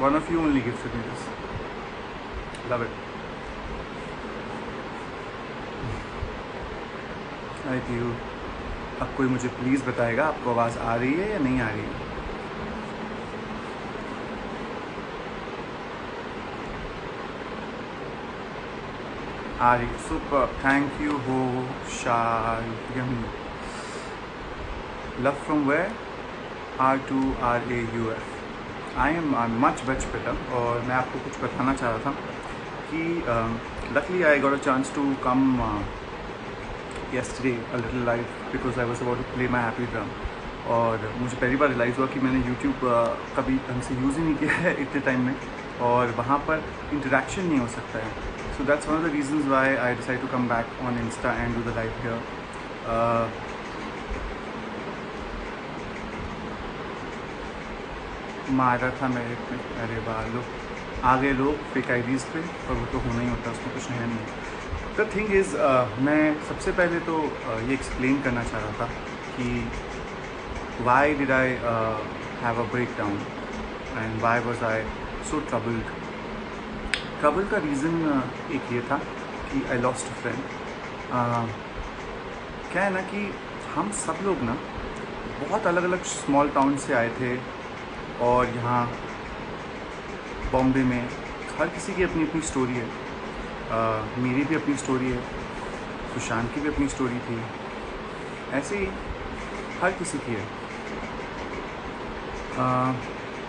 One of you only gifted me this. Love it. Thank you. अब कोई मुझे please बताएगा आपको आवाज़ आ रही है या नहीं आ रही है? आ रही. सुपर. थैंक यू हो शायम. Love from where? R2RAUF. I am much better. और मैं आपको कुछ बताना चाह रहा था कि luckily I got a chance to come yesterday a little live because I was about to play my happy drum. और मुझे पहली बार रियलाइज़ हुआ कि मैंने YouTube कभी ढंग से यूज़ ही नहीं किया है इतने टाइम में, और वहाँ पर इंटरेक्शन नहीं हो सकता है. So that's one of the reasons why I decided to come back on Insta and do the live here. मारा था मेरे पे. अरे बालो, आ गए लोग फेक आईडीज़ पे, और वो तो होना ही होता है, उसमें कुछ है नहीं. द थिंग इज़, मैं सबसे पहले तो ये एक्सप्लेन करना चाह रहा था कि why did I have a break down and why was I so troubled. Trouble का रीज़न एक ये था कि आई लॉस्ट अ फ्रेंड. क्या है ना कि हम सब लोग ना बहुत अलग अलग स्मॉल टाउन से आए थे, और यहाँ बॉम्बे में हर किसी की अपनी अपनी स्टोरी है. मेरी भी अपनी स्टोरी है, सुशांत की भी अपनी स्टोरी थी, ऐसे ही हर किसी की है.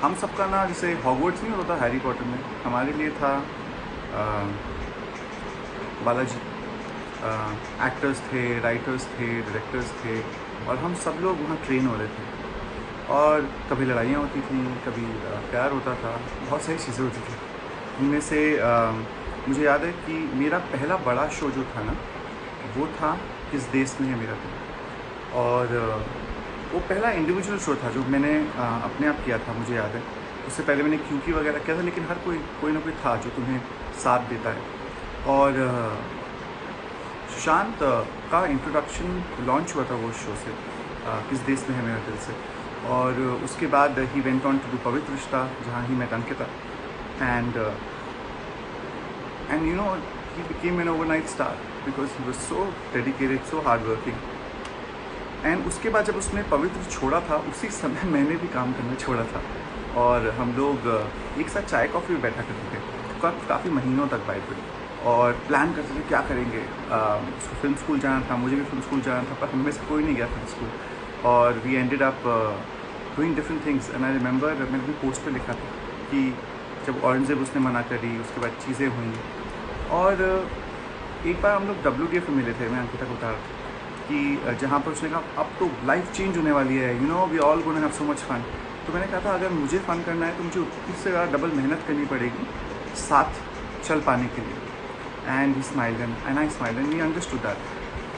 हम सबका ना जैसे हॉगवर्ट्स नहीं होता हैरी पॉटर में, हमारे लिए था बालाजी. एक्टर्स थे, राइटर्स थे, डायरेक्टर्स थे, और हम सब लोग वहाँ ट्रेन हो रहे थे. और कभी लड़ाइयाँ होती थी, कभी प्यार होता था, बहुत सारी चीज़ें होती थी. उनमें से मुझे याद है कि मेरा पहला बड़ा शो जो था ना, वो था किस देश में है मेरा दिल. और वो पहला इंडिविजुअल शो था जो मैंने अपने आप किया था, मुझे याद है. उससे पहले मैंने क्यूकी वगैरह किया था, लेकिन हर कोई ना कोई था जो तुम्हें साथ देता है. और सुशांत का इंट्रोडक्शन लॉन्च हुआ था वो शो से, किस देश में है मेरा दिल से. और उसके बाद ही went on to do Pavitra Rishta, जहाँ ही met Ankita. And you know, he became an overnight star because he was so dedicated, so hardworking. And उसके बाद जब उसने पवित्र छोड़ा था, उसी समय मैंने भी काम करना छोड़ा था, और हम लोग एक साथ चाय कॉफ़ी में बैठा करते थे काफ़ी महीनों तक बाइक पे, और प्लान करते थे क्या करेंगे. उसको फिल्म स्कूल जाना था, मुझे भी फिल्म स्कूल जाना था, पर हम में से कोई नहीं गया फिल्म स्कूल. और we ended up doing different things. And I remember मैंने भी पोस्ट पे लिखा था कि जब औरंगजेब उसने मना करी, उसके बाद चीज़ें हुई. और एक बार हम लोग WTF में मिले थे, मैं अंकिता को बता रहा था कि जहाँ पर उसने कहा अब तो लाइफ चेंज होने वाली है, you know we all gonna have so much fun. तो मैंने कहा था अगर मुझे फ़न करना है तो मुझे उससे ज़्यादा डबल मेहनत करनी पड़ेगी साथ चल पाने के लिए. And he smiled and I smiled and we understood that.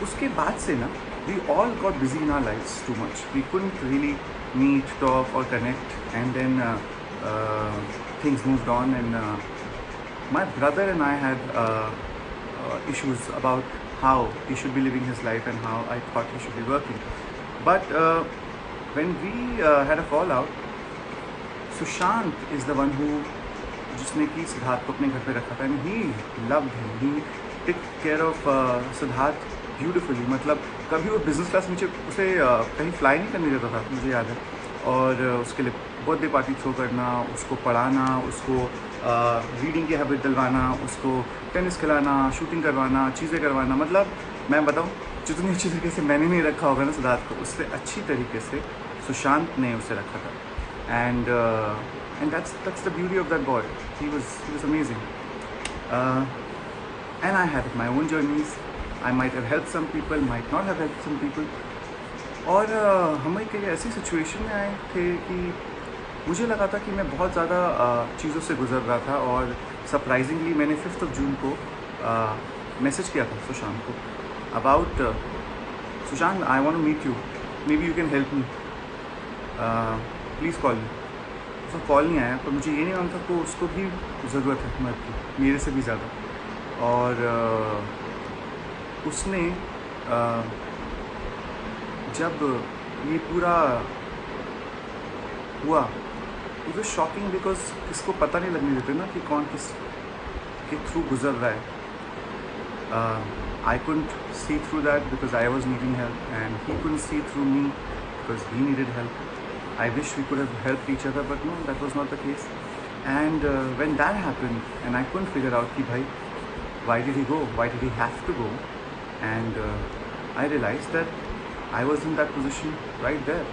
उसके बाद से ना we all got busy in our lifes too much. We couldn't really meet, talk और connect. And then things moved on, and my brother and I had issues about how he should be living his life and how I thought he should be working. But when we had a fallout, Sushant is the one who जिसने कि सिद्धार्थ को अपने घर पे रखा था, and he loved him. He took care of Siddharth beautifully. मतलब कभी वो बिजनेस क्लास नीचे उसे कहीं फ्लाई नहीं करने देता था, मुझे याद है. और उसके लिए बर्थडे पार्टी थ्रो करना, उसको पढ़ाना, उसको रीडिंग की हैबिट दिलवाना, उसको टेनिस खिलाना, शूटिंग करवाना, चीज़ें करवाना. मतलब मैं बताऊँ, जितनी अच्छी तरीके से मैंने नहीं रखा होगा ना सिद्धार्थ को, उससे अच्छी तरीके से सुशांत ने उसे रखा था. And that's the beauty of that boy. He was amazing. And I had my own journeys. I might have helped some people, might not have helped some people. और हम एक ऐसी सिचुएशन में आए थे कि मुझे लगा था कि मैं बहुत ज़्यादा चीज़ों से गुजर रहा था. और सरप्राइजिंगली मैंने 5th June को मैसेज किया था सुशांत को about Sushant, I want to meet you, maybe you can help me, please call me. उसका कॉल नहीं आया, पर मुझे ये नहीं मालूम था कि उसको भी ज़रूरत है मदद की, मेरे से भी ज़्यादा. और उसने जब ये पूरा हुआ इट वॉज शॉकिंग बिकॉज किसको पता नहीं लगने देते ना कि कौन किस के थ्रू गुजर रहा है. I couldn't see through that because I was needing help, and he couldn't see through me because he needed help. I wish we could have helped each other, but no, that was not the case. And when that happened, and I couldn't figure out ki bhai, why did he go? Why did he have to go? And I realized that I was in that position right there.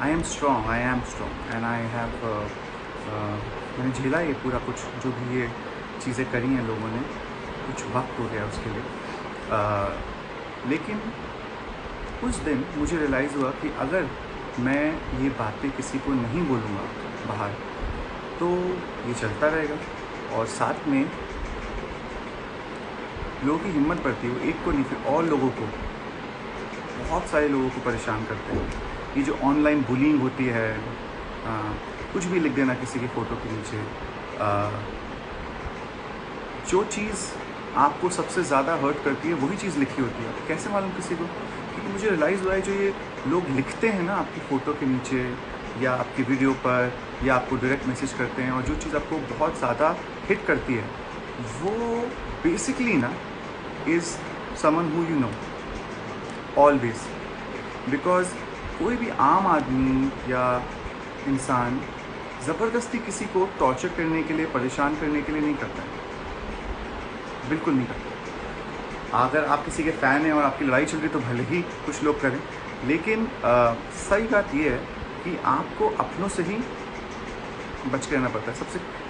I am strong, and I have मैंने झेला ये पूरा कुछ जो भी ये चीज़ें करी हैं लोगों ने. कुछ वक्त हो गया उसके लिए. लेकिन उस दिन मुझे रियलाइज़ हुआ कि अगर मैं ये बातें किसी को नहीं बोलूँगा बाहर तो ये चलता रहेगा, और साथ में लोगों की हिम्मत बढ़ती है, वो एक को नहीं फिर और लोगों को, बहुत सारे लोगों को परेशान करते हैं. ये जो ऑनलाइन बुलिंग होती है, कुछ भी लिख देना किसी की फ़ोटो के नीचे, जो चीज़ आपको सबसे ज़्यादा हर्ट करती है वही चीज़ लिखी होती है. कैसे मालूम किसी को? क्योंकि मुझे रियलाइज़ हुआ है जो ये लोग लिखते हैं ना आपकी फ़ोटो के नीचे या आपकी वीडियो पर या आपको डायरेक्ट मैसेज करते हैं, और जो चीज़ आपको बहुत ज़्यादा हिट करती है वो बेसिकली ना is someone who you know always. Because कोई भी आम आदमी या इंसान ज़बरदस्ती किसी को टॉर्चर करने के लिए, परेशान करने के लिए नहीं करता है, बिल्कुल नहीं करता. अगर आप किसी के फ़ैन हैं और आपकी लड़ाई चल रही तो भले ही कुछ लोग करें, लेकिन सही बात यह है कि आपको अपनों से ही बच के रहना पड़ता है.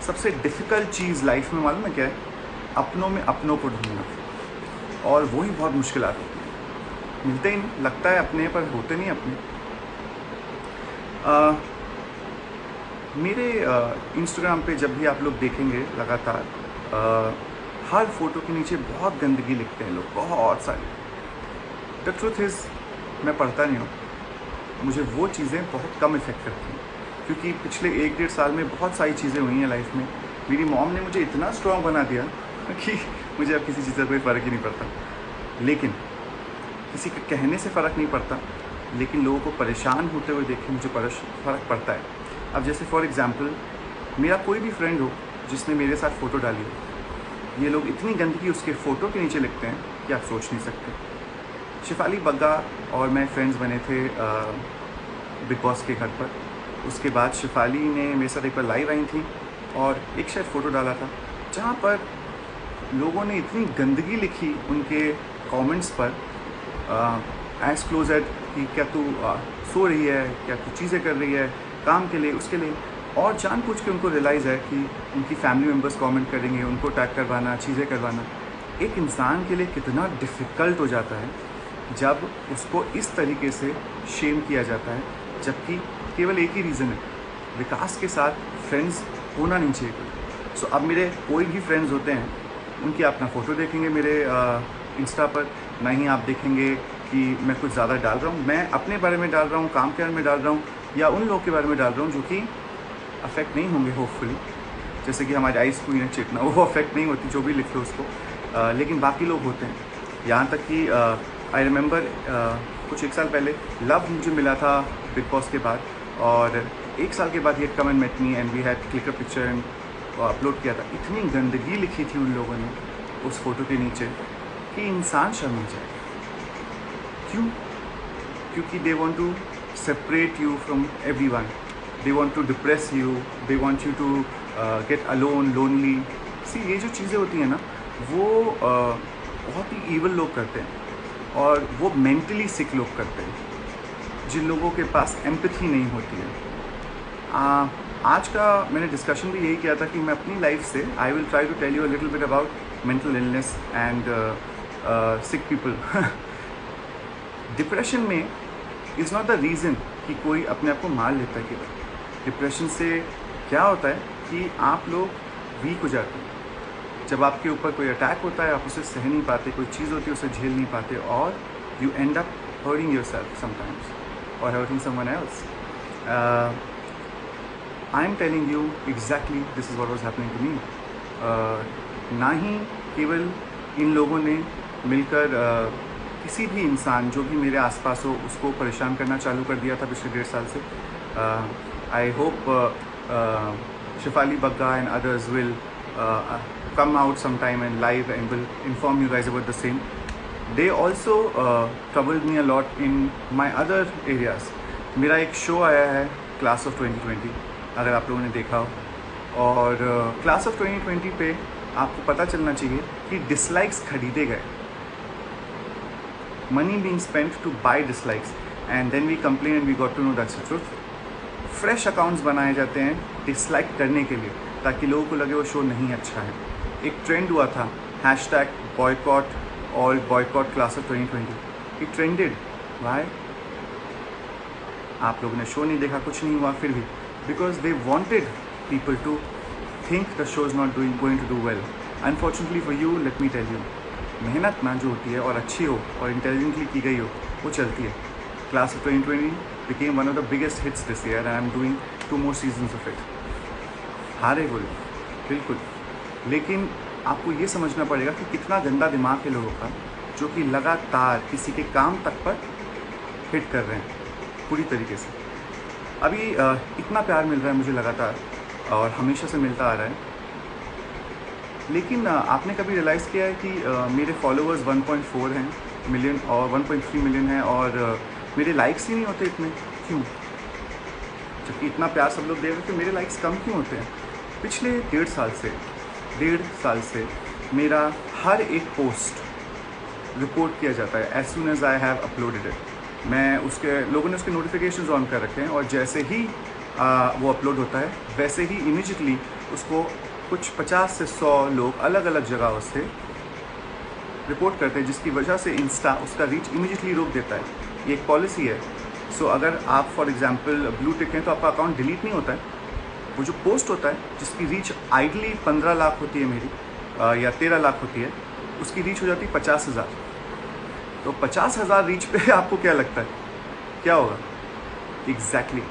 सबसे डिफ़िकल्ट चीज़ लाइफ में मालूम है क्या है? अपनों में अपनों को ढूंढना, और वही बहुत मुश्किल होती है. मिलते ही नहीं, लगता है अपने पर होते नहीं अपने. मेरे इंस्टाग्राम पे जब भी आप लोग देखेंगे लगातार हर फोटो के नीचे बहुत गंदगी लिखते हैं लोग, बहुत सारी. द ट्रूथ इज़ मैं पढ़ता नहीं हूँ, मुझे वो चीज़ें बहुत कम इफ़ेक्ट करती हैं, क्योंकि पिछले 1-1.5 साल में बहुत सारी चीज़ें हुई हैं लाइफ में. मेरी मॉम ने मुझे इतना स्ट्रॉन्ग बना दिया कि मुझे अब किसी चीज़ का कोई फ़र्क ही नहीं पड़ता. लेकिन किसी के कहने से फ़र्क नहीं पड़ता, लेकिन लोगों को परेशान होते हुए देख के मुझे फ़र्क पड़ता है. अब जैसे फॉर एग्ज़ाम्पल मेरा कोई भी फ्रेंड हो जिसने मेरे साथ फ़ोटो डाली हो, ये लोग इतनी गंदगी उसके फ़ोटो के नीचे लिखते हैं कि आप सोच नहीं सकते. शिफाली बग्गा और मैं फ्रेंड्स बने थे बिग बॉस के घर पर. उसके बाद शिफाली ने मेरे साथ एक बार लाइव आई थी और एक शायद फ़ोटो डाला था जहाँ पर लोगों ने इतनी गंदगी लिखी उनके कमेंट्स पर, एज़ क्लोज एट कि क्या तू सो रही है, क्या तू चीज़ें कर रही है काम के लिए, उसके लिए, और जानबूझ के उनको रियलाइज़ है कि उनकी फैमिली मेम्बर्स कमेंट करेंगे, उनको टैग करवाना, चीज़ें करवाना. एक इंसान के लिए कितना डिफ़िकल्ट हो जाता है जब उसको इस तरीके से शेम किया जाता है, जबकि केवल एक ही रीज़न है, विकास के साथ फ्रेंड्स होना नहीं चाहिए. सो अब मेरे कोई भी फ्रेंड्स होते हैं, उनकी आप ना फ़ोटो देखेंगे मेरे इंस्टा पर, ना ही आप देखेंगे कि मैं कुछ ज़्यादा डाल रहा हूँ. मैं अपने बारे में डाल रहा हूँ, काम के बारे में डाल रहा हूँ, या उन लोगों के बारे में डाल रहा हूँ जो कि अफेक्ट नहीं होंगे होपफुली. जैसे कि हमारी आइस क्वीन है चिकना, वो अफेक्ट नहीं होती जो भी लिख लो उसको, लेकिन बाकी लोग होते हैं. यहाँ तक कि आई रिमेंबर कुछ 1 साल पहले लव मुझे मिला था बिग बॉस के बाद, और 1 साल के बाद ये come and met me and we had click a picture and upload किया था. इतनी गंदगी लिखी थी उन लोगों ने उस फोटो के नीचे कि इंसान शर्मा जाए. क्यों? क्योंकि they want to separate you from everyone. They want to depress you. They want you to get alone, lonely. See, ये जो चीज़ें होती हैं ना, वो बहुत ही evil लोग करते हैं, और वो mentally sick लोग करते हैं, जिन लोगों के पास empathy नहीं होती है. आज का मैंने डिस्कशन भी यही किया था कि मैं अपनी लाइफ से I will try to tell you a little bit about mental illness and sick people. Depression में इज़ नॉट द रीज़न कि कोई अपने आप को मार लेता है. केवल डिप्रेशन से क्या होता है कि आप लोग वीक हो जाते हैं. जब आपके ऊपर कोई अटैक होता है, आप उसे सह नहीं पाते, कोई चीज़ होती है उसे झेल नहीं पाते, और you end up hurting yourself sometimes और hurting someone else. I am telling you exactly this is what was happening to me. ना ही केवल इन लोगों ने मिलकर किसी भी इंसान जो भी मेरे आसपास हो उसको परेशान करना चालू कर दिया था पिछले 1.5 साल से. I hope Shefali Bagga and others will come out sometime and live and will inform you guys about the same. They also troubled me a lot in my other areas. मेरा एक शो आया है class of 2020, अगर आप लोगों ने देखा हो, और क्लास ऑफ 2020 पे आपको पता चलना चाहिए कि डिसलाइक्स खरीदे गए, money being spent to buy dislikes, and then we complain and we got to know that's the truth. Fresh accounts बनाए जाते हैं डिसलाइक करने के लिए, ताकि लोगों को लगे वो शो नहीं अच्छा है. एक ट्रेंड हुआ था #boycott all boycott class of 2020. It trended. Why? आप लोगों ने शो नहीं देखा, कुछ नहीं हुआ, फिर भी because they wanted people to think the show is not going to do well. Unfortunately for you, let me tell you, मेहनत ना जो होती है और अच्छी हो और इंटेलिजेंटली की गई हो वो चलती है. Class of 2020 became one of the biggest hits this year and I'm doing 2 more seasons of it. हारे बोलो बिल्कुल, लेकिन आपको ये समझना पड़ेगा कि कितना गंदा दिमाग है लोगों का, जो कि लगातार किसी के काम तक पर हिट कर रहे हैं पूरी तरीके से. अभी इतना प्यार मिल रहा है मुझे लगातार और हमेशा से मिलता आ रहा है, लेकिन आपने कभी रियलाइज़ किया है कि मेरे फॉलोअर्स 1.4 हैं मिलियन और 1.3 मिलियन हैं और मेरे लाइक्स ही नहीं होते इतने? क्यों? जबकि इतना प्यार सब लोग दे रहे हैं तो मेरे लाइक्स कम क्यों होते हैं? पिछले 1.5 साल से मेरा हर एक पोस्ट रिपोर्ट किया जाता है as soon as I have uploaded it. मैं उसके लोगों ने उसके नोटिफिकेशंस ऑन कर रखे हैं और जैसे ही वो अपलोड होता है वैसे ही इमीडिएटली उसको कुछ 50 से 100 लोग अलग अलग जगहों से रिपोर्ट करते हैं, जिसकी वजह से इंस्टा उसका रीच इमीडिएटली रोक देता है. ये एक पॉलिसी है. सो अगर आप फॉर एग्जांपल ब्लू टिक हैं तो आपका अकाउंट डिलीट नहीं होता है. वो जो पोस्ट होता है जिसकी रीच आइडली 15 लाख होती है मेरी या 13 लाख होती है, उसकी रीच हो जाती है 50,000. तो 50,000 रीच पे आपको क्या लगता है क्या होगा? एग्जैक्टली.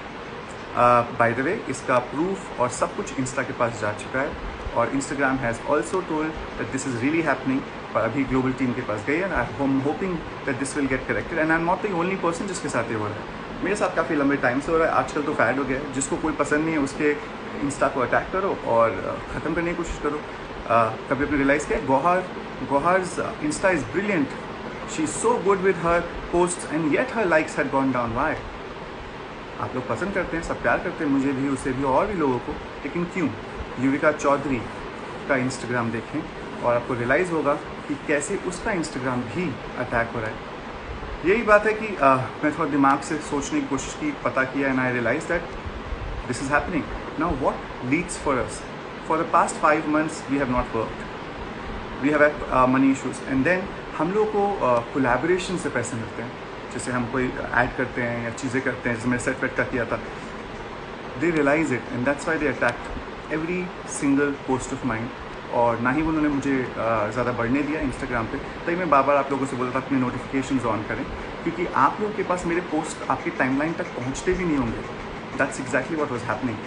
बाय द वे, इसका प्रूफ और सब कुछ इंस्टा के पास जा चुका है और Instagram has also told that this is really happening. पर अभी ग्लोबल टीम के पास गई है. I am hoping that this will get corrected and I am not the only person जिसके साथ ये हो रहा है. मेरे साथ काफ़ी लंबे टाइम से हो रहा है. आजकल तो फैड हो गया है, जिसको कोई पसंद नहीं है उसके इंस्टा को अटैक करो और ख़त्म करने की कोशिश करो. कभी आपने रियलाइज़ किया Gauahar's insta is brilliant. She is so good with her post and yet her likes had gone down. Why? आप लोग पसंद करते हैं, सब प्यार करते हैं, मुझे भी, उसे भी और भी लोगों को, लेकिन क्यों? युविका चौधरी का इंस्टाग्राम देखें और आपको रियलाइज़ होगा कि कैसे उसका इंस्टाग्राम भी अटैक हो रहा है. यही बात है कि मैं थोड़ा दिमाग से सोचने की कोशिश की, पता किया and I realize that this is happening. Now what leads for us? For the past 5 months we have not worked, we have had money issues and then हम लोग को कोलैबोरेशन से पैसे मिलते हैं. जैसे हम कोई ऐड करते हैं या चीज़ें करते हैं, जैसे मैंने सेट वेट का किया था. They realize it and that's why they attacked every single post of mind. और ना ही उन्होंने मुझे ज़्यादा बढ़ने दिया इंस्टाग्राम पे. तभी मैं बार बार आप लोगों से बोल रहा था अपने नोटिफिकेशंस ऑन करें, क्योंकि आप लोगों के पास मेरे पोस्ट आपकी टाइमलाइन तक पहुंचते भी नहीं होंगे. That's exactly what was happening.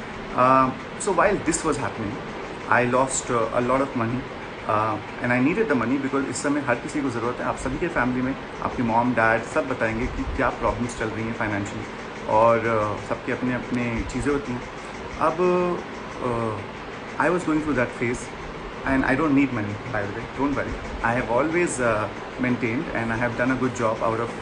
So while this was happening I lost a lot of money and I needed the money because इस समय हर किसी को ज़रूरत है. आप सभी के फैमिली में आपके मॉम डैड सब बताएंगे कि क्या प्रॉब्लम्स चल रही हैं फाइनेंशियली, और सबके अपने अपने चीज़ें होती हैं. अब I was going through that phase and I don't need money, by the way, don't worry. I have always maintained and I have done a good job out of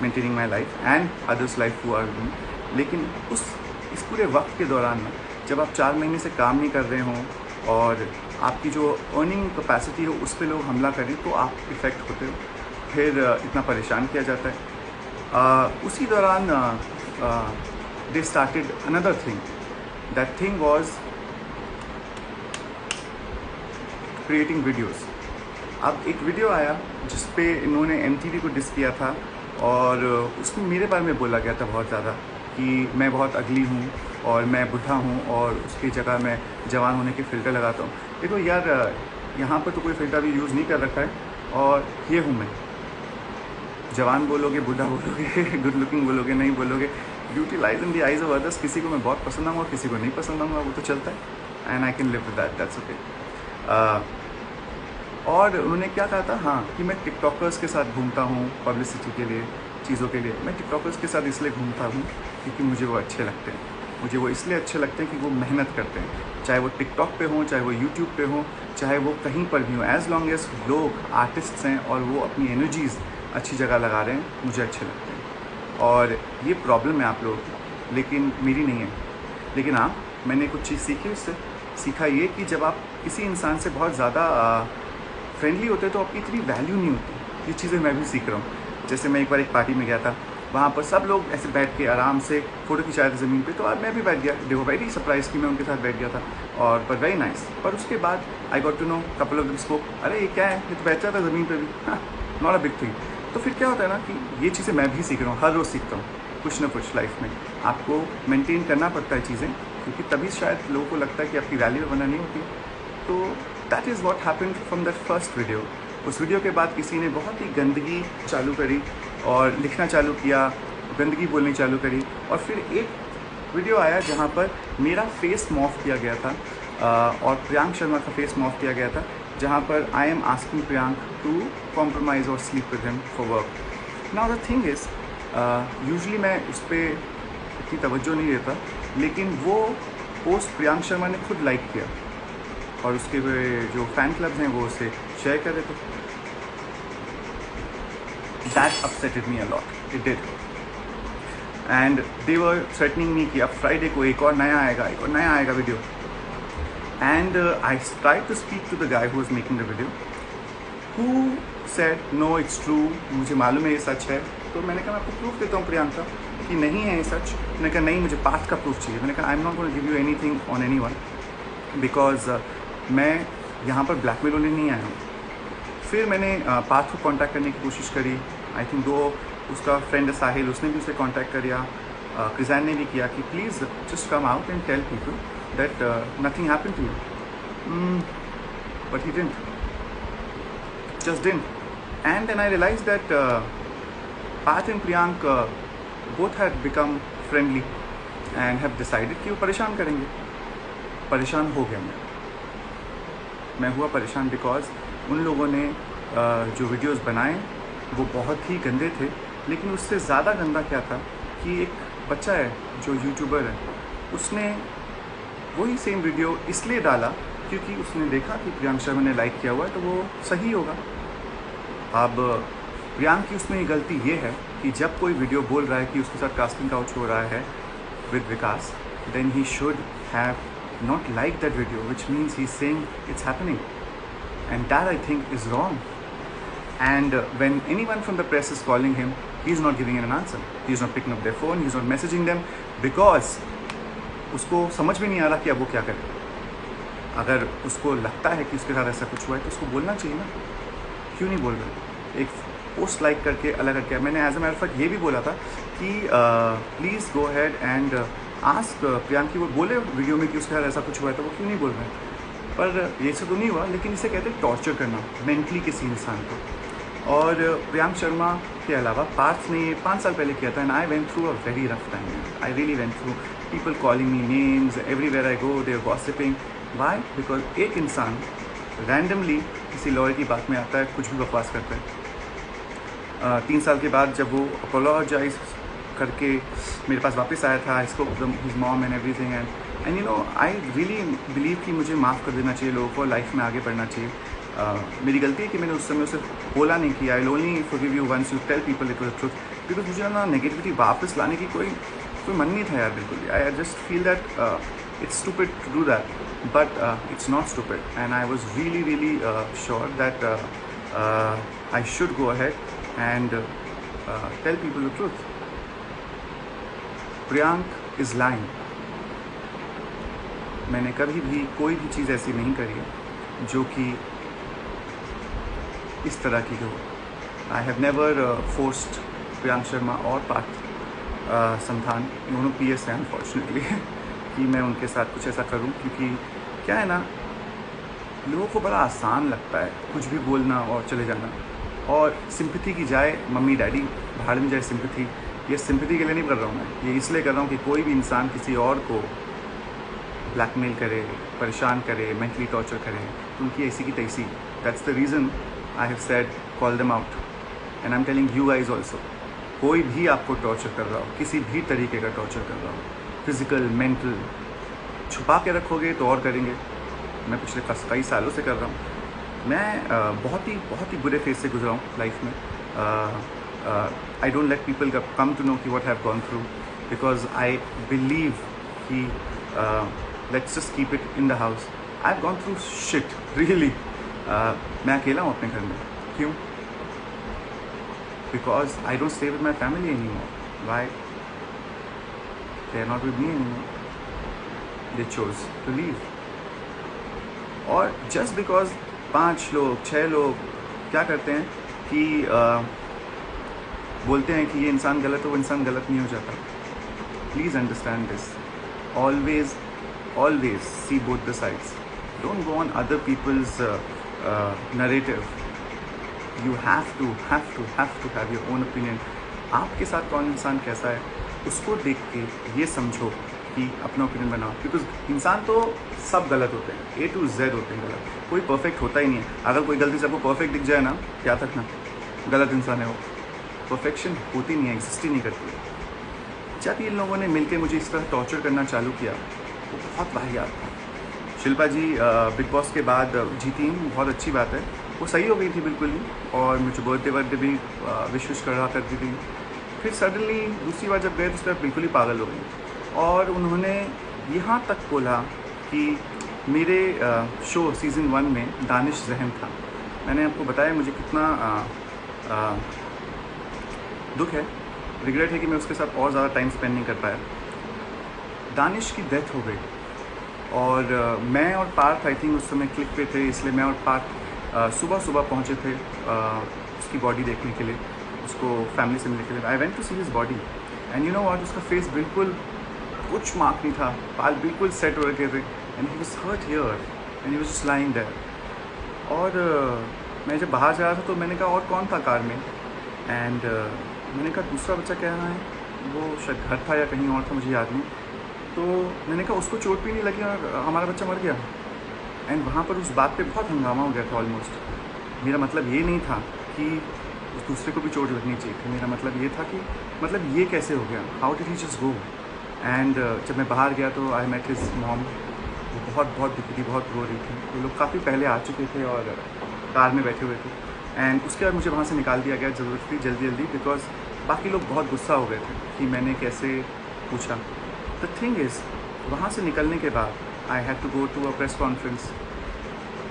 maintaining my life and others' life who are doing. लेकिन इस पूरे वक्त के दौरान ना, जब आप 4 महीने से काम नहीं कर रहे हों और आपकी जो अर्निंग कैपेसिटी हो उस पर लोग हमला करें तो आप इफ़ेक्ट होते हो, फिर इतना परेशान किया जाता है. उसी दौरान they started another thing. That thing was creating videos. अब एक वीडियो आया जिस पे इन्होंने MTV को डिस किया था और उसमें मेरे बारे में बोला गया था बहुत ज़्यादा कि मैं बहुत अगली हूँ और मैं बुढ़ा हूँ और उसकी जगह मैं जवान होने के फ़िल्टर लगाता हूँ. देखो यार, यहाँ पर तो कोई फ़िल्टर भी यूज़ नहीं कर रखा है और ये हूँ मैं. जवान बोलोगे, बुढ़ा बोलोगे, गुड लुकिंग बोलोगे, नहीं बोलोगे, beauty lies in the eyes of others. किसी को मैं बहुत पसंद आऊँगा, किसी को नहीं पसंद आऊँगा, वो तो चलता है and I can live with that, that's okay. और उन्होंने क्या कहा था, हाँ, कि मैं टिकटॉकर्स के साथ घूमता हूँ पब्लिसिटी के लिए, चीज़ों के लिए. मैं टिकटॉकर्स के साथ इसलिए घूमता हूँ क्योंकि मुझे वो अच्छे लगते हैं. मुझे वो इसलिए अच्छे लगते हैं कि वो मेहनत करते हैं, चाहे वो टिकटॉक पे हों, चाहे वो यूट्यूब पे हों, चाहे वो कहीं पर भी हों, एज़ लॉन्ग एज लोग आर्टिस्ट्स हैं और वो अपनी एनर्जीज़ अच्छी जगह लगा रहे हैं, मुझे अच्छे लगते हैं। और ये प्रॉब्लम है आप लोगों की, लेकिन मेरी नहीं है। लेकिन हाँ, मैंने कुछ चीज़ सीखी उससे। सीखा ये कि जब आप किसी इंसान से बहुत ज़्यादा फ्रेंडली होते हैं तो आपकी इतनी वैल्यू नहीं होती। ये चीज़ें मैं भी सीख रहा हूँ। जैसे मैं एक बार एक पार्टी में गया था, वहाँ पर सब लोग ऐसे बैठ के आराम से फ़ोटो खिंचा रहे थे ज़मीन पे, तो आज मैं भी बैठ गया। दे वर वेरी सरप्राइज कि मैं उनके साथ बैठ गया था, और पर वेरी नाइस। पर उसके बाद I got to know, couple of them spoke, अरे ये क्या है, ये तो बैठ जाता है ज़मीन पर भी, हाँ, नॉट अ बिग थिंग। तो फिर क्या होता है ना कि ये चीज़ें मैं भी सीख रहा हूँ, हर रोज़ सीखता हूँ कुछ ना कुछ लाइफ में। आपको मेंटेन करना पड़ता है चीज़ें, क्योंकि तभी शायद लोगों को लगता है कि आपकी वैल्यू वरना नहीं होती। तो that is what happened from that first video. उस वीडियो के बाद किसी ने बहुत ही गंदगी चालू करी और लिखना चालू किया, गंदगी बोलनी चालू करी, और फिर एक वीडियो आया जहाँ पर मेरा फेस मॉफ किया गया था और प्रियांक शर्मा का फेस मॉफ किया गया था, जहाँ पर I am asking Priyank to compromise और sleep with him for work. Now the thing is, usually मैं उस पर इतनी तवज्जो नहीं देता, लेकिन वो पोस्ट प्रियांक शर्मा ने खुद लाइक किया और उसके जो फ़ैन क्लब्स हैं वो उसे शेयर कर रहे थे। That upsetted me a lot, it did. And they were threatening me कि अब फ्राइडे को एक और नया आएगा video. And I try to speak to the guy who was making the video, who said no it's true, मुझे मालूम है ये सच है। तो मैंने कहा मैं आपको प्रूफ देता हूँ प्रियंका कि नहीं है ये सच। मैंने कहा नहीं, मुझे पाथ का प्रूफ चाहिए। मैंने कहा I am not going to give you anything on anyone, because मैं यहाँ पर ब्लैकमेल होने नहीं आया हूँ। फिर मैंने पाथ को कांटेक्ट करने की कोशिश करी। आई थिंक दो उसका फ्रेंड साहिल, उसने भी उसे कांटेक्ट किया, क्रिजैन ने भी किया कि please just come out and tell people that nothing happened to you, but he didn't, just didn't. And then I realized that Path and Priyank both had become friendly and have decided कि वो परेशान करेंगे। परेशान हो गया मैं हुआ परेशान बिकॉज उन लोगों ने जो वीडियोस बनाए वो बहुत ही गंदे थे। लेकिन उससे ज़्यादा गंदा क्या था कि एक बच्चा है जो यूट्यूबर है, उसने वही सेम वीडियो इसलिए डाला क्योंकि उसने देखा कि प्रियांक शर्मा ने लाइक किया हुआ है तो वो सही होगा। अब प्रियांक की उसमें गलती ये है कि जब कोई वीडियो बोल रहा है कि उसके साथ कास्टिंग काउच हो रहा है with Vikas, then he should have not like that video, which means he is saying it's happening, and that I think is wrong. And when anyone from the press is calling him, he is not giving an answer. He is not picking up their phone. He is not messaging them because उसको समझ में नहीं आ रहा कि अब वो क्या करे। अगर उसको लगता है कि उसके साथ ऐसा कुछ हुआ है तो उसको बोलना चाहिए ना, क्यों नहीं बोल रहे। एक पोस्ट लाइक करके अलग करके मैंने as a matter of fact ये भी बोला था कि please go ahead and ask Priyank की वो बोले वीडियो में कि उसके साथ ऐसा कुछ हुआ है तो वो क्यों नहीं बोल रहे हैं। पर ये सब तो नहीं हुआ, लेकिन इसे कहते हैं टॉर्चर करना मेंटली किसी इंसान को। और प्रियांक शर्मा के अलावा पार्थ ने 5 साल पहले किया था, and I went through a very rough time. I really went through, people calling me names everywhere I go, they are gossiping. Why? Because एक इंसान रैंडमली किसी लॉयर की बात में आता है, कुछ भी बकवास करता है। 3 साल के बाद जब वो अपोलोजाइज करके मेरे पास वापस आया था, I spoke to his mom and everything, and you know I really believe कि मुझे माफ़ कर देना चाहिए लोगों को, लाइफ में आगे बढ़ना चाहिए। मेरी गलती है कि मैंने उस समय उसे बोला नहीं कि I will only forgive you once you tell people it was the truth, because मुझे ना नेगेटिविटी वापस लाने की कोई मन नहीं था यार, बिल्कुल भी। I just feel that it's stupid to do that, but it's not stupid, and I was really sure that I should go ahead and tell people the truth. Priyank is lying. मैंने कभी भी कोई भी चीज़ ऐसी नहीं करी है जो कि इस तरह की हो। I have never forced Priyank Sharma और पार्थ संथान, दोनों PS हैं अनफॉर्चुनेटली, कि मैं उनके साथ कुछ ऐसा करूं, क्योंकि क्या है ना, लोगों को बड़ा आसान लगता है कुछ भी बोलना और चले जाना, और सिंपैथी की जाए मम्मी डैडी भाड़ में जाए सिंपैथी। ये सिंपैथी के लिए नहीं कर रहा हूँ मैं, ये इसलिए कर रहा हूँ कि कोई भी इंसान किसी और को ब्लैकमेल करे, परेशान करे, मेंटली टॉर्चर करे, तो उनकी ऐसी की तैसी। That's the reason I have said call them out, and I am telling you guys also. कोई भी आपको टॉर्चर कर रहा हो, किसी भी तरीके का टॉर्चर कर रहा हो, फिज़िकल, मेंटल। छुपा के रखोगे तो और करेंगे। मैं पिछले कई सालों से कर रहा हूँ। मैं बहुत ही बुरे फेज से गुजरा हूँ लाइफ में। I don't let people come to know कि what have gone through, because I believe कि let's just keep it in the house. I have gone through shit really. मैं अकेला हूँ अपने घर में। क्यों? Because I don't stay with my family any more. Why? They are not with me any more. They chose to leave. और just because 5 लोग 6 लोग क्या करते हैं कि बोलते हैं कि ये इंसान गलत है, वो इंसान गलत नहीं हो जाता। Please understand this. Always see both the sides. Don't go on other people's narrative. You have to have your own opinion. आपके साथ कौन इंसान कैसा है उसको देख के ये समझो कि अपना ओपिनियन बनाओ। बिकॉज इंसान तो सब गलत होते हैं, A to Z होते हैं गलत। कोई परफेक्ट होता ही नहीं है। अगर कोई गलती से आपको परफेक्ट दिख जाए ना, क्या तक ना गलत इंसान है वो। परफेक्शन होती नहीं है, एग्जिस्ट ही नहीं करती है। जब इन लोगों ने मिलकर मुझे इस तरह टॉर्चर करना चालू किया वो बहुत वाहियात था। शिल्पा जी बिग बॉस के बाद जीती, बहुत अच्छी बात है। वो सही हो गई थी बिल्कुल ही, और मुझे बर्थडे भी विश कर रहा करती थी। फिर सडनली दूसरी बार जब गए तो उस पर बिल्कुल ही पागल हो गई, और उन्होंने यहाँ तक बोला कि मेरे शो सीज़न 1 में दानिश जहन था। मैंने आपको बताया मुझे कितना दुख है, रिग्रेट है कि मैं उसके साथ और ज़्यादा टाइम स्पेंड नहीं कर पाया। दानिश की डेथ हो गई, और मैं और पार्थ आई थिंक उस समय क्लिक पे थे, इसलिए मैं और पार्थ सुबह पहुँचे थे उसकी बॉडी देखने के लिए, उसको फैमिली से मिलने के लिए। I went to see his body and you know what, उसका फेस बिल्कुल कुछ मार्क नहीं था, बाल बिल्कुल सेट हो रखे थे, and he was hurt here and he was just lying there. और मैं जब बाहर जा रहा था तो मैंने कहा और कौन था कार में, एंड मैंने कहा दूसरा बच्चा कह रहा है, वो शायद घर था या कहीं और था, मुझे याद नहीं। तो मैंने कहा उसको चोट भी नहीं लगी और हमारा बच्चा मर गया। एंड वहाँ पर उस बात पे बहुत हंगामा हो गया था ऑलमोस्ट। मेरा मतलब ये नहीं था कि उस दूसरे को भी चोट लगनी चाहिए थी, मेरा मतलब ये था कि मतलब ये कैसे हो गया, how did he just go. And जब मैं बाहर गया तो आई मेट हिज मॉम। वो बहुत दुखी थी, बहुत रो रही थी। वो लोग काफ़ी पहले आ चुके थे और कार में बैठे हुए थे, एंड उसके बाद मुझे वहाँ से निकाल दिया गया ज़रूरत थी जल्दी, बिकॉज बाकी लोग बहुत गुस्सा हो गए थे कि मैंने कैसे पूछा। द थिंग इज़, वहाँ से निकलने के बाद I had to go to a press conference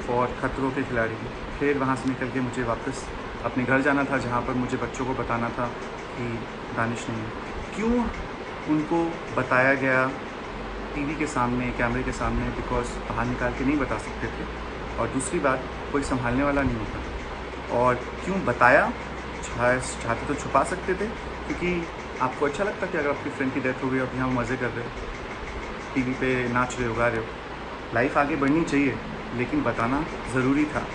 for Khatron Ke खिलाड़ी। फिर वहाँ से निकल के मुझे वापस अपने घर जाना था, जहाँ पर मुझे बच्चों को बताना था कि दानिश नहीं है। क्यों उनको बताया गया टीवी के सामने, कैमरे के सामने, बिकॉज बाहर निकाल के नहीं बता सकते थे, और दूसरी बात कोई संभालने वाला नहीं होता। और क्यों बताया, चाहते तो छुपा सकते थे, क्योंकि आपको अच्छा लगता कि अगर आपकी फ्रेंड की डेथ हो गई और यहाँ मज़े कर रहे हो, टीवी पे नाच रहे हो, गा रहे हो। लाइफ आगे बढ़नी चाहिए, लेकिन बताना ज़रूरी था।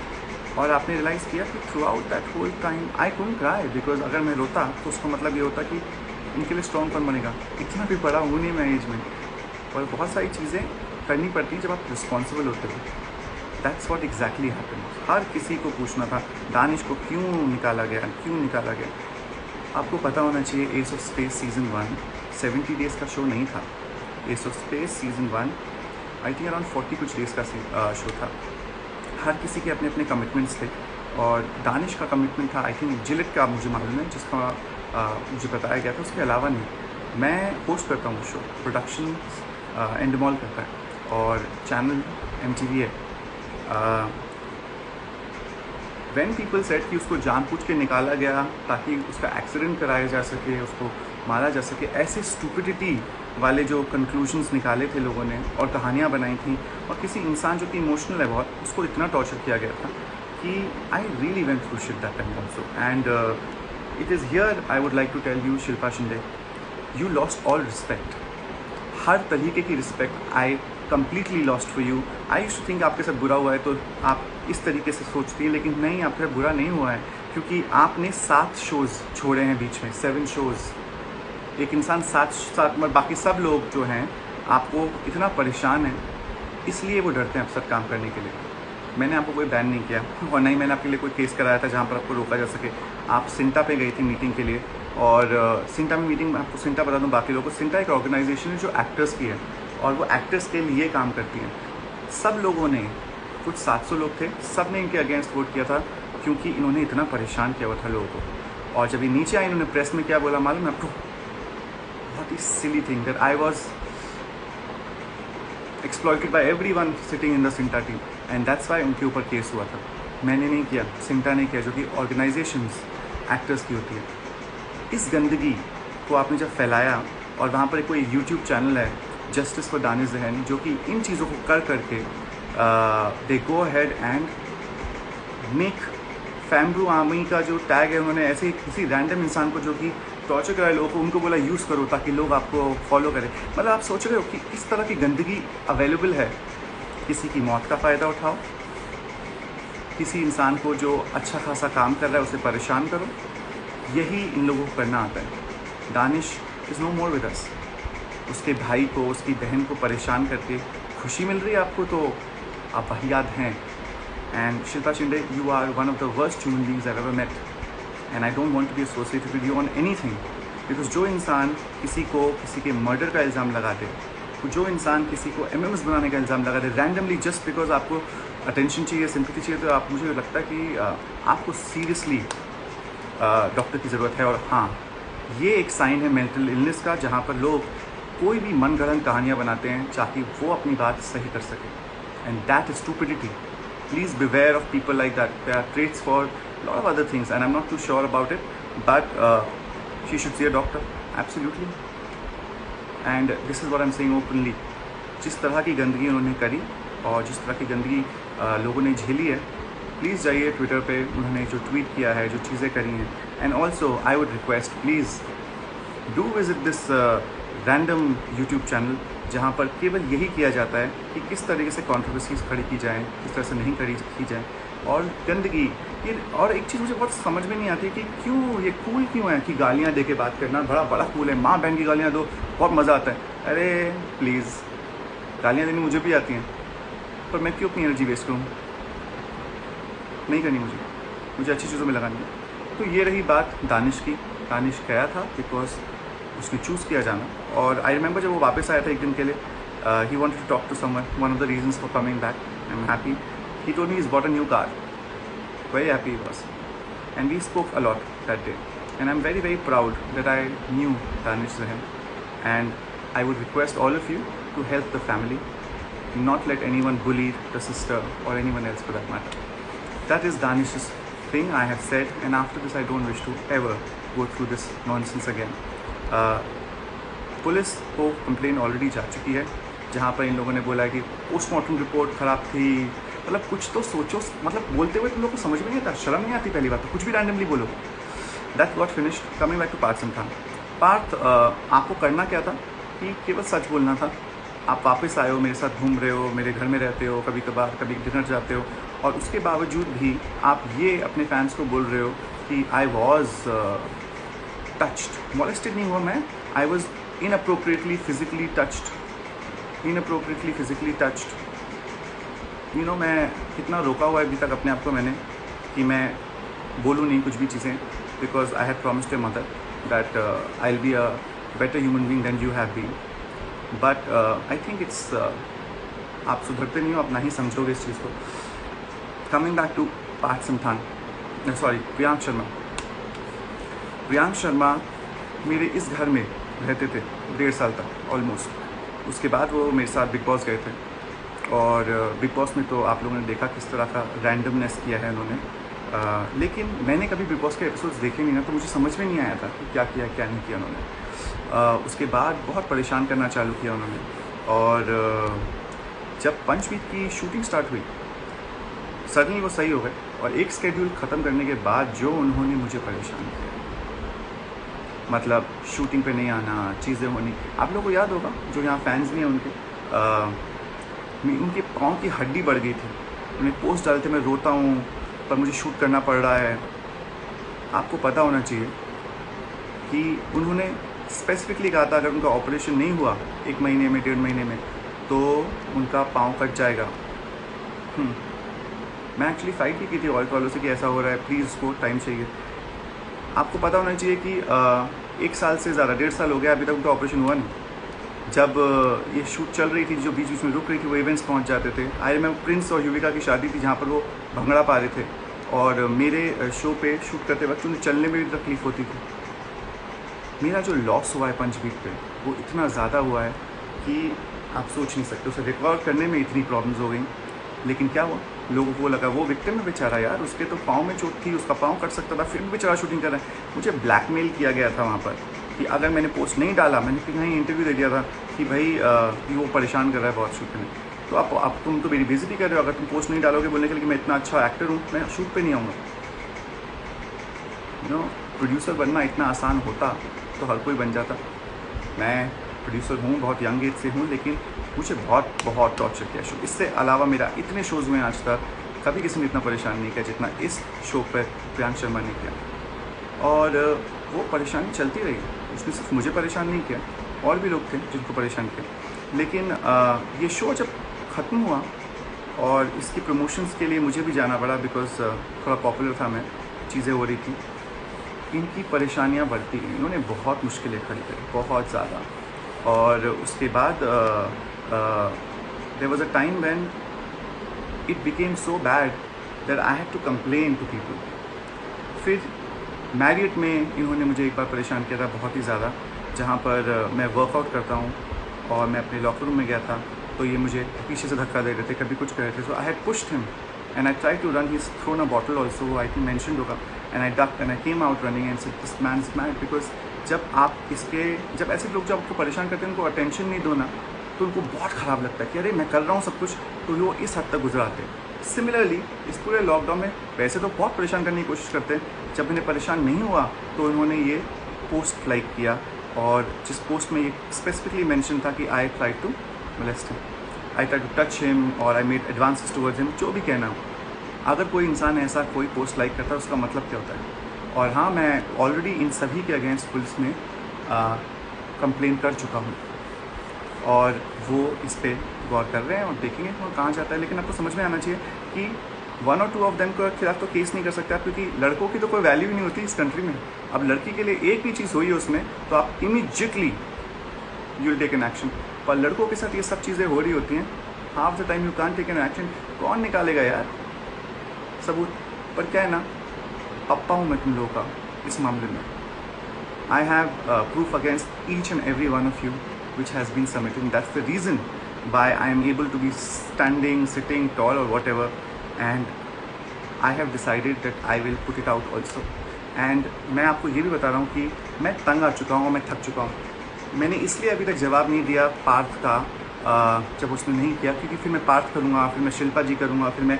और आपने रियलाइज़ किया कि throughout that whole time I couldn't cry, because अगर मैं रोता तो उसका मतलब ये होता कि इनके लिए स्ट्रॉन्ग कौन बनेगा, इतना भी बड़ा हूँ नहीं मैं एज में, और बहुत सारी चीज़ें करनी पड़ती हैं जब आप रिस्पॉन्सिबल होते हो। That's what exactly happened. हर किसी को पूछना था दानिश को क्यों निकाला गया। आपको पता होना चाहिए S of space season 1 70 days का शो नहीं था। S of space season 1 I think around 40 कुछ डेज़ का शो था। हर किसी के अपने अपने कमिटमेंट्स थे, और दानिश का कमिटमेंट था आई थिंक जिलेट का, मुझे मालूम है, जिसका मुझे बताया गया था। उसके अलावा नहीं। मैं होस्ट करता हूँ शो, प्रोडक्शन एंडमॉल करता है, और चैनल MTV है। व्हेन पीपल सेड कि उसको जानबूझ के निकाला गया ताकि उसका एक्सीडेंट कराया जा सके, उसको मारा जा सके, ऐसे स्टूपिडिटी वाले जो कंक्लूजन्स निकाले थे लोगों ने और कहानियाँ बनाई थी, और किसी इंसान जो कि इमोशनल है बहुत, उसको इतना टॉर्चर किया गया था कि I really went through shit that time also. And it is here I would like to tell you, Shilpa Shinde, you lost all respect. हर तरीके की respect I completely lost for you. I used to think आपके साथ बुरा हुआ है तो आप इस तरीके से सोचती हैं, लेकिन नहीं, आपके साथ बुरा नहीं हुआ है, क्योंकि आपने 7 शोज़ छोड़े हैं बीच में, 7 शोज़। एक इंसान 7 बाकी सब लोग जो हैं आपको इतना परेशान है, इसलिए वो डरते हैं आपके साथ काम करने के लिए। मैंने आपको कोई बैन नहीं किया, और नहीं मैंने आपके लिए कोई केस कराया था जहाँ पर आपको रोका जा सके। आप सिंटा पे गई थी मीटिंग के लिए, और सिंटा में मीटिंग, आपको सिंटा बता दूं बाकी लोगों को, सिंटा एक ऑर्गेनाइजेशन है जो एक्टर्स की है और वो एक्टर्स के लिए काम करती है। सब लोगों ने, कुछ 700 लोग थे, सब ने इनके अगेंस्ट वोट किया था क्योंकि इन्होंने इतना परेशान किया हुआ था लोगों को। और जब ये नीचे आए, इन्होंने प्रेस में क्या बोला मालूम है आपको? बहुत ही silly thing that I was exploited by everyone sitting in the CINTAA team, and that's why उनके ऊपर केस हुआ था। मैंने नहीं किया, सिंटा ने किया, जो कि ऑर्गेनाइजेशंस एक्टर्स की होती है। इस गंदगी को आपने जब फैलाया, और वहाँ पर कोई यूट्यूब चैनल है जस्टिस फॉर दानिश ज़हनी, जो कि इन चीज़ों को कर करके they go ahead and make फैमरू आर्मी का जो टैग है, उन्होंने ऐसे ही किसी रैंडम इंसान को जो कि टॉर्चर कराए लोगों को, उनको बोला यूज़ करो ताकि लोग आपको फॉलो करें। मतलब आप सोच रहे हो कि इस तरह की गंदगी अवेलेबल है। किसी की मौत का फ़ायदा उठाओ, किसी इंसान को जो अच्छा खासा काम कर रहा है उसे परेशान करो, यही इन लोगों को करना आता है। Danish is no more with us. उसके भाई को, उसकी बहन को परेशान करके खुशी मिल रही है आपको, तो आप वाहियात हैं। And Shilpa Shinde, you are one of the worst human beings I ever met, and I don't want to be associated with you on anything. Because जो इंसान किसी को किसी के मर्डर का इल्ज़ाम लगा दे, जो इंसान किसी को एमएमएस बनाने का इल्ज़ाम लगा दे रैंडमली जस्ट बिकॉज आपको अटेंशन चाहिए, सिंपैथी चाहिए, तो आप, मुझे लगता है कि आपको सीरियसली डॉक्टर की ज़रूरत है। और हाँ, ये एक साइन है मेंटल इलनेस का, जहाँ पर लोग कोई भी मनगढ़ंत कहानियाँ बनाते हैं ताकि वो अपनी बात सही कर सकें, and that is stupidity. Please beware of people like that. There are traits for lot of other things and I am not too sure about it, but she should see a doctor absolutely. And this is what I am saying openly. जिस तरह की गंदगी उन्होंने करी और जिस तरह की गंदगी लोगों ने झेली है, प्लीज़ जाइए ट्विटर पे, उन्होंने जो ट्वीट किया है, जो चीज़ें करी हैं। And also I would request, please do visit this random YouTube channel, जहाँ पर केवल यही किया जाता है कि किस तरीके से कॉन्ट्रोवर्सीज खड़ी की जाएँ, किस तरह से नहीं खड़ी की जाए। और गंदगी ये, और एक चीज़ मुझे बहुत समझ में नहीं आती कि क्यों ये कूल क्यों है कि गालियाँ दे के बात करना बड़ा बड़ा कूल है। माँ बहन की गालियाँ दो, बहुत मज़ा आता है। अरे प्लीज़, गालियाँ देनी मुझे भी आती हैं, पर मैं क्यों अपनी एनर्जी वेस्ट करूँ? नहीं करनी मुझे अच्छी चीज़ों में लगानी है। तो ये रही बात दानिश की। दानिश गया था बिकॉज उसने चूज़ किया जाना, और आई रिमेंबर जब वो वापस आया था एक दिन के लिए, he wanted to talk to someone, one of the reasons for coming back. I am happy, he told me he's bought a new car, very happy he was, and we spoke a lot that day, and I'm very very proud that I knew Danish Zahin, and I would request all of you to help the family, not let anyone bully the sister or anyone else for that matter. That is Danish's thing I have said, and after this I don't wish to ever go through this nonsense again. Police को complain already जा चुकी है, जहाँ पर इन लोगों ने बोला है कि पोस्टमार्टम रिपोर्ट ख़राब थी। मतलब कुछ तो सोचो, मतलब बोलते हुए तुम लोग को समझ में नहीं आता, शर्म नहीं आती? पहली बात तो कुछ भी रैंडमली बोलो। That got finished. Coming back to Parth Samthaan. Parth, आपको करना क्या था कि केवल सच बोलना था। आप वापस आए हो, मेरे साथ घूम रहे हो, मेरे घर में रहते हो, कभी कभार कभी डिनर जाते हो, और उसके बावजूद भी आप ये अपने फैंस को बोल रहे हो कि आई वॉज टच्ड। मॉलेस्टेड नहीं हुआ मैं, I was inappropriately physically touched. Inappropriately physically touched. You know, मैं कितना रोका हुआ है अभी तक अपने आप को मैंने कि मैं बोलूँ नहीं कुछ भी चीज़ें, because I had promised your mother that I will be a better human being then you have been. But I think it's, आप सुधरते नहीं हो, आप ना ही समझोगे इस चीज़ को। Coming back to Parth Samthaan, sorry Priyank Sharma. Priyank Sharma मेरे इस घर में रहते थे 1.5 साल तक ऑलमोस्ट। उसके बाद वो मेरे साथ बिग बॉस गए थे, और बिग बॉस में तो आप लोगों ने देखा किस तरह का रैंडमनेस किया है उन्होंने। लेकिन मैंने कभी बिग बॉस के एपिसोड्स देखे नहीं ना, तो मुझे समझ में नहीं आया था कि क्या किया क्या नहीं किया उन्होंने। उसके बाद बहुत परेशान करना चालू किया उन्होंने, और जब पंचवीक की शूटिंग स्टार्ट हुई सडनली वो सही हो गए, और एक स्केड्यूल ख़त्म करने के बाद जो उन्होंने मुझे परेशान किया, मतलब शूटिंग पे नहीं आना, चीज़ें होनी। आप लोगों को याद होगा जो यहाँ फैंस भी हैं उनके, उनके पाँव की हड्डी बढ़ गई थी। उन्हें पोस्ट डालते मैं रोता हूँ पर मुझे शूट करना पड़ रहा है। आपको पता होना चाहिए कि उन्होंने स्पेसिफिकली कहा था अगर उनका ऑपरेशन नहीं हुआ 1 महीने में 1.5 महीने में तो उनका पाँव कट जाएगा। मैं एक्चुअली फाइट भी की थी ऑयल वालों से कि ऐसा हो रहा है, प्लीज़ उसको टाइम चाहिए। आपको पता होना चाहिए कि 1 साल से ज़्यादा, 1.5 साल हो गया अभी तक उनका ऑपरेशन हुआ नहीं। जब ये शूट चल रही थी, जो बीच बीच में रुक रही थी, वो इवेंट्स पहुंच जाते थे। आई रिमेंबर प्रिंस और युविका की शादी थी जहाँ पर वो भंगड़ा पा रहे थे, और मेरे शो पे शूट करते वक्त उन्हें चलने में भी तकलीफ होती थी। मेरा जो लॉस हुआ है पंचवीक पे, वो इतना ज़्यादा हुआ है कि आप सोच नहीं सकते। उसे रिकवर करने में इतनी प्रॉब्लम्स हो गई, लेकिन क्या हुआ, लोगों को लगा वो विक्टिम में बेचारा, यार उसके तो पाँव में चोट थी, उसका पाँव कट सकता था, फिर भी बेचारा शूटिंग कर रहा है। मुझे ब्लैकमेल किया गया था वहाँ पर कि अगर मैंने पोस्ट नहीं डाला, मैंने कहीं इंटरव्यू दे दिया था कि भाई कि वो परेशान कर रहा है बहुत शूट में, तो आप तुम तो मेरी बेइज्जती कर रहे हो अगर तुम पोस्ट नहीं डालोगे बोलने के लिए कि मैं इतना अच्छा एक्टर हूँ, मैं शूट पे नहीं आऊँगा। प्रोड्यूसर बनना इतना आसान होता तो हर कोई बन जाता। मैं प्रोड्यूसर हूँ, बहुत यंग एज से हूँ, लेकिन मुझे बहुत टॉर्चर किया शो। इससे अलावा मेरा इतने शोज़ हुए आज तक, कभी किसी ने इतना परेशान नहीं किया जितना इस शो पर प्रियांक शर्मा ने किया। और वो परेशानी चलती रही, उसने सिर्फ मुझे परेशान नहीं किया, और भी लोग थे जिनको परेशान किया। लेकिन ये शो जब ख़त्म हुआ और इसकी प्रमोशंस के लिए मुझे भी जाना पड़ा, बिकॉज थोड़ा पॉपुलर था मैं, चीज़ें हो रही थी, इनकी परेशानियां बढ़ती गई। इन्होंने बहुत मुश्किलें खड़ी करी, बहुत ज़्यादा। और उसके बाद there was a time when it became so bad that I had to complain to people. फिर मैरियट में इन्होंने मुझे एक बार परेशान किया था बहुत ही ज़्यादा, जहाँ पर मैं वर्कआउट करता हूँ और मैं अपने लॉकर रूम में गया था, तो ये मुझे पीछे से धक्का दे रहे थे, कभी कुछ कर रहे थे। So I had pushed him and I tried to run. He's thrown a bottle also, I think mentioned होगा, and I ducked and I came out running and said this man is mad, because जब ऐसे लोग जब आपको परेशान करते हैं, उनको अटेंशन नहीं दो ना, तो उनको बहुत ख़राब लगता है कि अरे मैं कर रहा हूँ सब कुछ, तो वो इस हद तक गुजराते हैं। सिमिलरली इस पूरे लॉकडाउन में वैसे तो बहुत परेशान करने की कोशिश करते हैं, जब इन्हें परेशान नहीं हुआ तो इन्होंने ये पोस्ट लाइक किया, और जिस पोस्ट में ये स्पेसिफिकली मेंशन था कि I try to molest him, I try to touch him और I made advances towards him, जो भी कहना हो। अगर कोई इंसान ऐसा कोई पोस्ट लाइक करता है, उसका मतलब क्या होता है? और हाँ, मैं ऑलरेडी इन सभी के अगेंस्ट पुलिस में कंप्लेन कर चुका हूँ, और वो इस पर गौर कर रहे हैं और देखेंगे वो कहाँ जाता है। लेकिन आपको समझ में आना चाहिए कि 1 और 2 ऑफ देम के खिलाफ तो केस नहीं कर सकते आप, क्योंकि लड़कों की तो कोई वैल्यू ही नहीं होती इस कंट्री में। अब लड़की के लिए एक भी चीज़ हुई है उसमें, तो आप immediately you will take an action. पर लड़कों के साथ ये सब चीज़ें हो रही होती हैं, half the time you can't take an action. कौन निकालेगा यार सबूत? पर क्या है ना, पप्पा हूँ मैं तुम लोगों का इस मामले में। I have proof against each and every one of you which has been submitted. That's the reason by I am able to be standing, sitting tall और whatever, and I have decided that I will put it out also. And मैं आपको ये भी बता रहा हूँ कि मैं तंग आ चुका हूँ, मैं थक चुका हूँ। मैंने इसलिए अभी तक जवाब नहीं दिया पार्थ का, जब उसने नहीं किया, क्योंकि फिर मैं पार्थ करूँगा, फिर मैं शिल्पा जी करूँगा, फिर मैं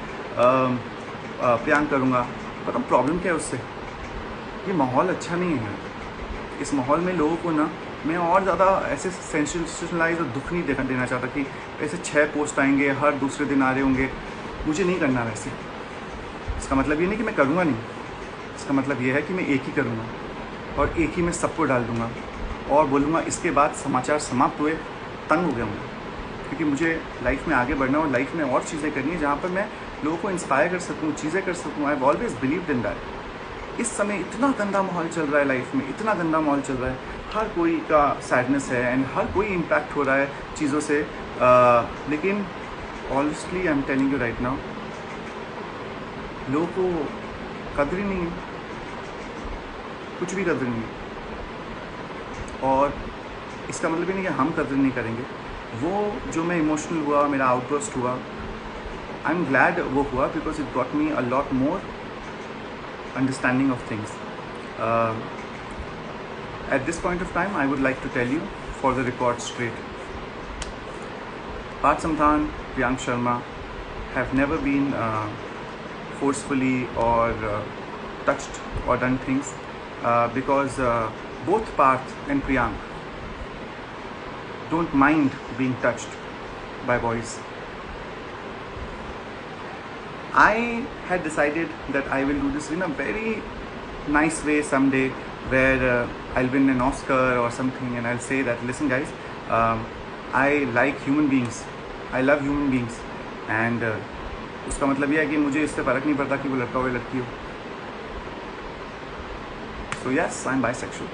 प्रियांक करूँगा। पता प्रॉब्लम क्या है उससे? ये माहौल अच्छा नहीं है। इस माहौल में लोगों को ना, मैं और ज़्यादा ऐसे सेंसेशनलाइज और दुख नहीं देना चाहता कि ऐसे 6 पोस्ट आएंगे, हर दूसरे दिन आ रहे होंगे। मुझे नहीं करना वैसे। इसका मतलब ये नहीं कि मैं करूँगा नहीं, इसका मतलब ये है कि मैं एक ही करूँगा और एक ही में सबको डाल दूँगा और बोलूँगा इसके बाद समाचार समाप्त हुए, तंग हो गया हूँ। क्योंकि मुझे लाइफ में आगे बढ़ना और लाइफ में और चीज़ें करनी है जहाँ पर मैं लोगों को इंस्पायर कर सकूँ, चीज़ें कर सकूँ। I have always believed in that. इस समय इतना गंदा माहौल चल रहा है लाइफ में, इतना गंदा माहौल चल रहा है, हर कोई का सैडनेस है एंड हर कोई इम्पैक्ट हो रहा है चीज़ों से। लेकिन honestly I am telling you right now, लोगों को कदर ही नहीं है, कुछ भी कदर नहीं है। और इसका मतलब ये नहीं कि हम कदर नहीं करेंगे। वो जो मैं इमोशनल हुआ, मेरा आउटबर्स्ट हुआ, आई एम ग्लैड वो हुआ, because it got me a lot more understanding of things. At this point of time I would like to tell you for the record straight, Parth Samthaan, Priyank Sharma have never been forcefully or touched or done things, because both Parth and Priyank don't mind being touched by boys. I had decided that I will do this in a very nice way someday, where I'll win an Oscar or something, and I'll say that, listen guys, I like human beings, I love human beings, and उसका मतलब यह है कि मुझे इससे फ़र्क नहीं पड़ता कि वो लड़का हो या लड़की हो। So yes, I am bisexual.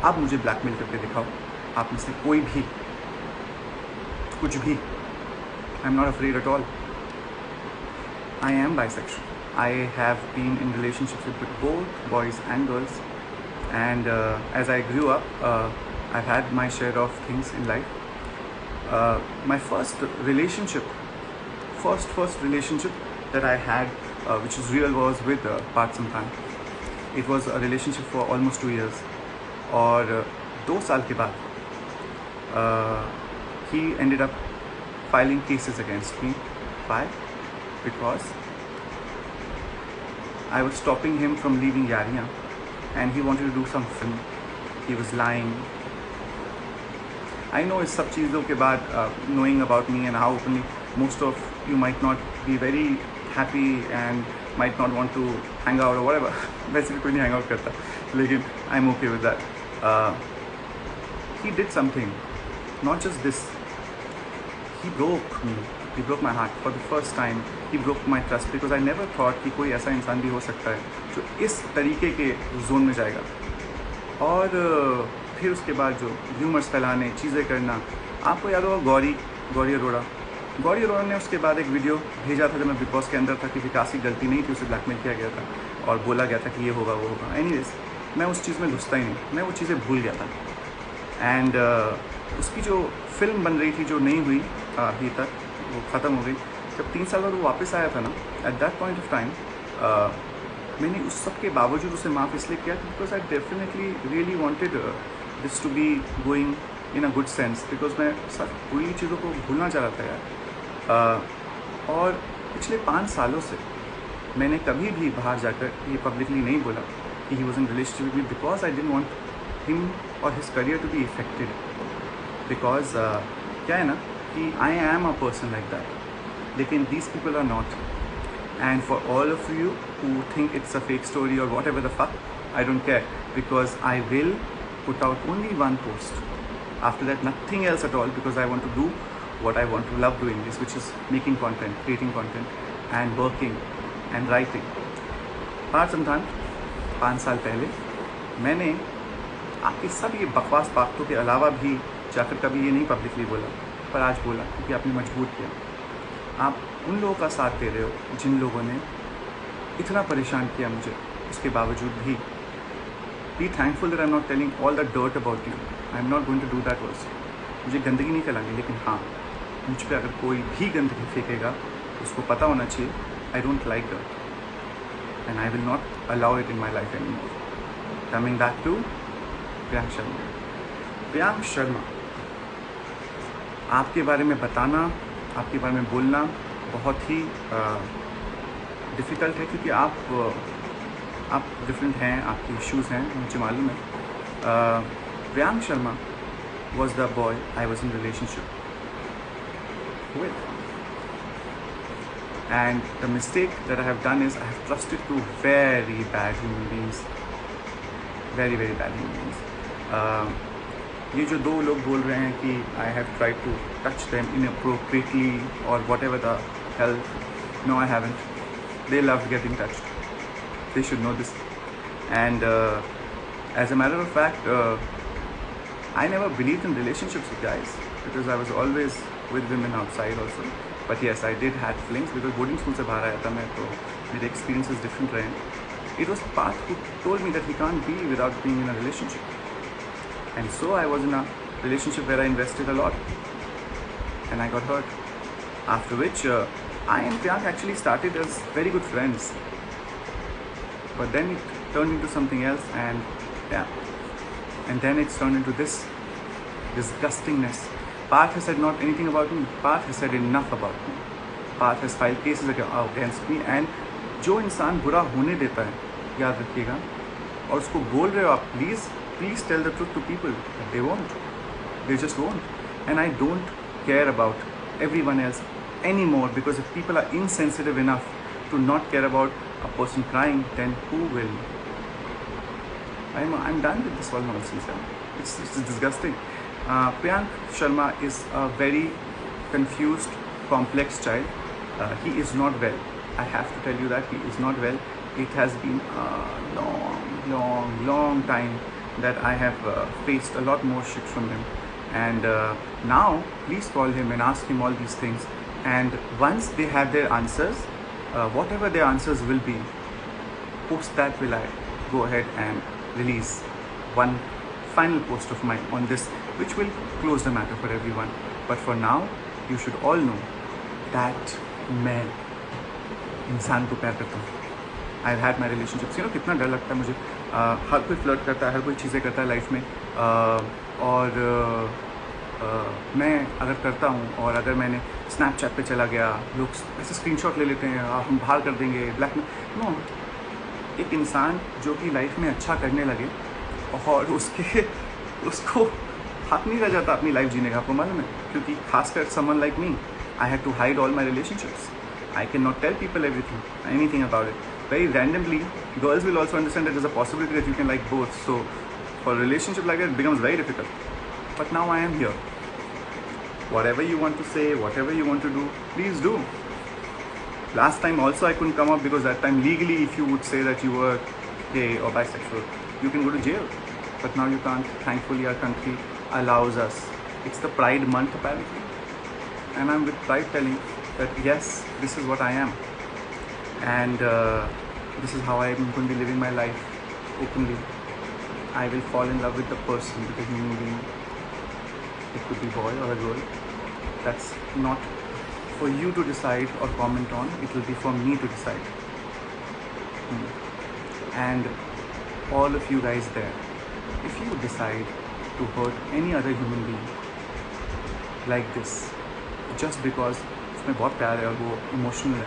आप मुझे ब्लैकमेल करके दिखाओ, आप में से कोई भी, कुछ भी. आई am not afraid at all. I am bisexual. I have been in relationships with both boys and girls, and as I grew up, I've had my share of things in life. My first relationship that I had, which is real, was with Parth Samthan. It was a relationship for almost 2 years. और 2 साल के बाद he ended up filing cases against me. Why? Because I was stopping him from leaving Yariya, and he wanted to do some film. He was lying. I know इस सब चीज़ों के बाद, knowing about me and how openly, most of you might not be very happy and might not want to hang out or whatever. वैसे भी कोई नहीं hang out करता, लेकिन I'm okay with that. He did something, not just this. He broke me. He broke my heart for the first time. He broke my trust because I never thought कि कोई ऐसा इंसान भी हो सकता है जो इस तरीके के जोन में जाएगा. और फिर उसके बाद जो र्यूमर्स फैलाने, चीज़ें करना. आपको याद होगा गौरी अरोड़ा ने उसके बाद एक वीडियो भेजा था जब मैं बिग बॉस के अंदर था कि विकास की गलती नहीं थी, उसे ब्लैकमेल किया गया था और बोला गया था कि ये होगा वो होगा. एनीवेज, मैं उस चीज़ में घुसता ही नहीं, मैं वो चीज़ें भूल गया था. एंड उसकी जो फिल्म बन रही थी जो नहीं हुई अभी तक, वो ख़त्म हो गई. जब 3 साल बाद वो वापस आया था ना, at that point of time मैंने उस सब के बावजूद उसे माफ़ इसलिए किया because I definitely really wanted this to be going in a good sense. Because मैं सब पूरी चीज़ों को भूलना चाह रहा था यार. और पिछले 5 सालों से मैंने कभी भी बाहर जाकर ये पब्लिकली नहीं बोला कि he was in relationship with me because I didn't want him और his career to be affected. Because क्या है ना कि I am a person like that, लेकिन these people are not. And for all of you who think it's a fake story और whatever the fuck, I don't care because I will put out only one post. After that, nothing else at all, because I want to do what I want to love doing this, which is making content, creating content, and working and writing. Parth Samthaan 5 साल पहले मैंने आपकी सब ये बकवास बातों के अलावा भी जाकर कभी ये नहीं पब्लिकली बोला, पर आज बोला क्योंकि आपने मजबूर किया. आप उन लोगों का साथ दे रहे हो जिन लोगों ने इतना परेशान किया मुझे. उसके बावजूद भी be thankful that I'm not telling all the dirt about you. I'm not going to do that also. मुझे गंदगी नहीं फैलानी, लेकिन हाँ, मुझ पे अगर कोई भी गंदगी फेंकेगा उसको पता होना चाहिए I don't like dirt and I will not allow it in my life anymore. Coming back to Priyank Sharma. Priyank Sharma, आपके बारे में बताना, आपके बारे में बोलना बहुत ही डिफ़िकल्ट है क्योंकि आप डिफरेंट हैं, आपके इश्यूज़ हैं, मुझे मालूम है. Priyank Sharma was the boy I was in relationship with, and the mistake that I have done is I have trusted two very bad human beings, very very bad human beings. ये जो 2 लोग बोल रहे हैं कि I have tried to touch them inappropriately or whatever the hell, no I haven't. They loved getting touched. They should know this. And as a matter of fact, I never believed in relationships with guys because I was always with women outside also. But yes, I did had flings because boarding school से बाहर आया था मैं, तो मेरे experiences different रहे. It was Parth who told me that he can't be without being in a relationship. And so I was in a relationship where I invested a lot. And I got hurt. After which I and Priyank actually started as very good friends. But then it turned into something else, and then it's turned into this disgustingness. Parth has said not anything about me. Parth has said enough about me. Parth has filed cases against me. And जो इंसान बुरा होने देता है, याद रखिएगा, और उसको बोल रहे हो आप, please tell the truth to people. They won't. They just won't. And I don't care about everyone else anymore, because if people are insensitive enough to not care about a person crying, then who will? I'm done with this whole nonsense. It's disgusting. Priyank Sharma is a very confused, complex child. He is not well. I have to tell you that he is not well. It has been a long long time that I have faced a lot more shit from him. And now, please call him and ask him all these things. And once they have their answers, whatever their answers will be, post that will I go ahead and release one final post of mine on this, which will close the matter for everyone. But for now, you should all know that मैं इंसान को प्यार करता हूँ. I've had my relationships. कितना डर लगता है मुझे. हर कोई फ्लर्ट करता है, हर कोई चीज़ें करता है लाइफ में, और मैं अगर करता हूँ और अगर मैंने स्नैपचैट पे चला गया, लोग ऐसे स्क्रीनशॉट ले लेते हैं, हम बाहर कर देंगे, ब्लैक में. नो, एक इंसान जो कि लाइफ में अच्छा करने लगे और उसको हक नहीं रह जाता अपनी लाइफ जीने का, आपको मालूम है. क्योंकि खासकर someone like me, I have to hide all my relationships. I cannot tell people anything about it. Very randomly, girls will also understand that there's a possibility that you can like both. So, for a relationship like that, it becomes very difficult. But now I am here. Whatever you want to say, whatever you want to do, please do. Last time also I couldn't come up because that time legally, if you would say that you were gay or bisexual, you can go to jail. But now you can't. Thankfully, our country allows us. It's the Pride Month apparently. And I'm with pride telling that yes, this is what I am, and this is how I'm going to be living my life openly. I will fall in love with the person, with the human being. It could be boy or a girl. That's not for you to decide or comment on. It will be for me to decide. And all of you guys there, if you decide to hurt any other human being like this, just because में बहुत प्यार है और वो emotional है,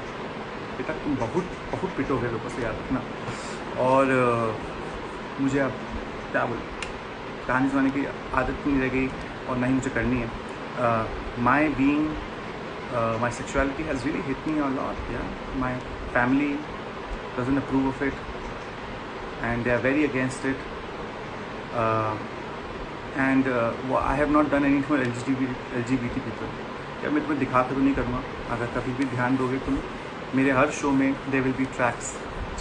बेटा तुम बहुत पिटोगे लोगों से, याद रखना. और मुझे अब क्या बोल, कहानी सुनाने की आदत नहीं रह गई और ना ही मुझे करनी है. My sexuality has really hit me a lot. My family doesn't approve of it and they are very against it. And I have not done any for LGBT people. क्या मैं तुम्हें दिखा कर तो नहीं करूँगा. अगर कभी भी ध्यान दोगे तुम, मेरे हर शो में दे विल बी ट्रैक्स,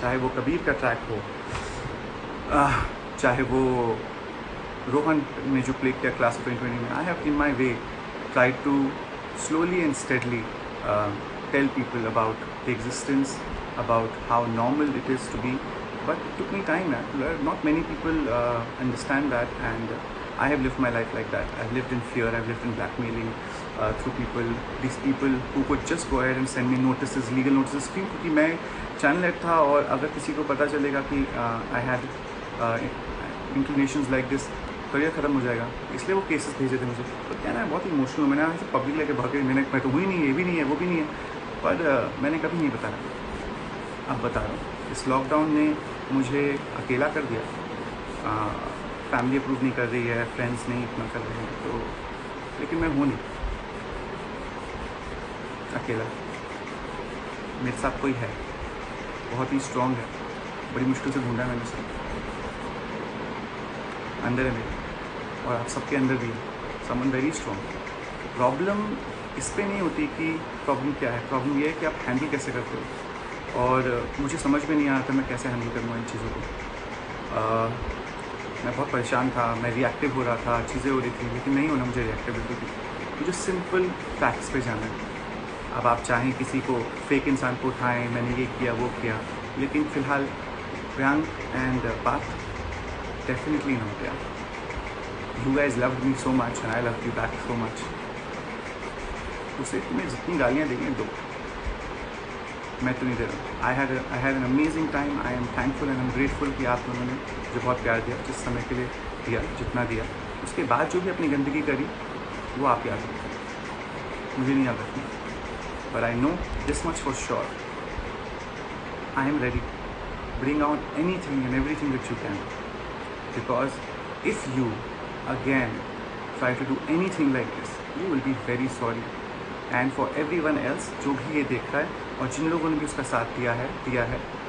चाहे वो कबीर का ट्रैक हो, चाहे वो रोहन ने जो प्ले किया क्लास ऑफ 2020 में. I have in my way try to slowly and steadily tell people about the existence, about how normal it is to be. But it took me time. Not many people understand that, and I have lived my life like that. I've lived in fear, I've lived in blackmailing through people, these people who could just go ahead and send me notices, legal notices. क्योंकि मैं channel head था और अगर किसी को पता चलेगा कि I had inclinations like this, career ख़त्म हो जाएगा. इसलिए वो केसेस भेजे थे मुझे. तो क्या ना, बहुत इमोशनल हूँ. मैंने ऐसे पब्लिक लेके भागे, मैं तो हुई नहीं, ये भी नहीं है, वो भी नहीं है, पर मैंने कभी नहीं बताया. अब बता रहा हूँ. इस लॉकडाउन ने मुझे अकेला कर दिया. फैमिली अप्रूव नहीं कर रही है, फ्रेंड्स नहीं इतना कर रहे हैं, तो लेकिन मैं हूँ नहीं अकेला. मेरे साथ कोई है, बहुत ही स्ट्रॉन्ग है. बड़ी मुश्किल से ढूंढा है मैंने उसे. अंदर है मेरे, और आप सबके अंदर भी है समवन वेरी स्ट्रॉन्ग. प्रॉब्लम इस पे नहीं होती कि प्रॉब्लम क्या है. प्रॉब्लम ये है कि आप हैंडल कैसे करते हो. और मुझे समझ में नहीं आता मैं कैसे हैंडल करूँगा इन चीज़ों को. मैं बहुत परेशान था, मैं रिएक्टिव हो रहा था, चीज़ें हो रही थी, लेकिन नहीं होना मुझे रिएक्टिविटी की. मुझे सिंपल फैक्ट्स पे जाना है. अब आप चाहें किसी को फेक इंसान को उठाएं, मैंने ये किया वो किया, लेकिन फ़िलहाल Priyank and Parth definitely not there. You guys loved me so much and I love you back so much. उसे तुम्हें जितनी गालियाँ देंगे दो, मैं तो नहीं दे रहा. I had an amazing time. I am thankful and I am grateful कि आप लोगों ने मुझे बहुत प्यार दिया, जिस समय के लिए दिया, जितना दिया. उसके बाद जो भी अपनी गंदगी करी वो आप याद रखें, मुझे नहीं याद रखना. But I know this much for sure, I am ready. Bring out anything and everything that you can, because if you again try to do anything like this, you will be very sorry. And for every one else जो भी ये देख रहा है और जिन लोगों ने भी उसका साथ दिया है,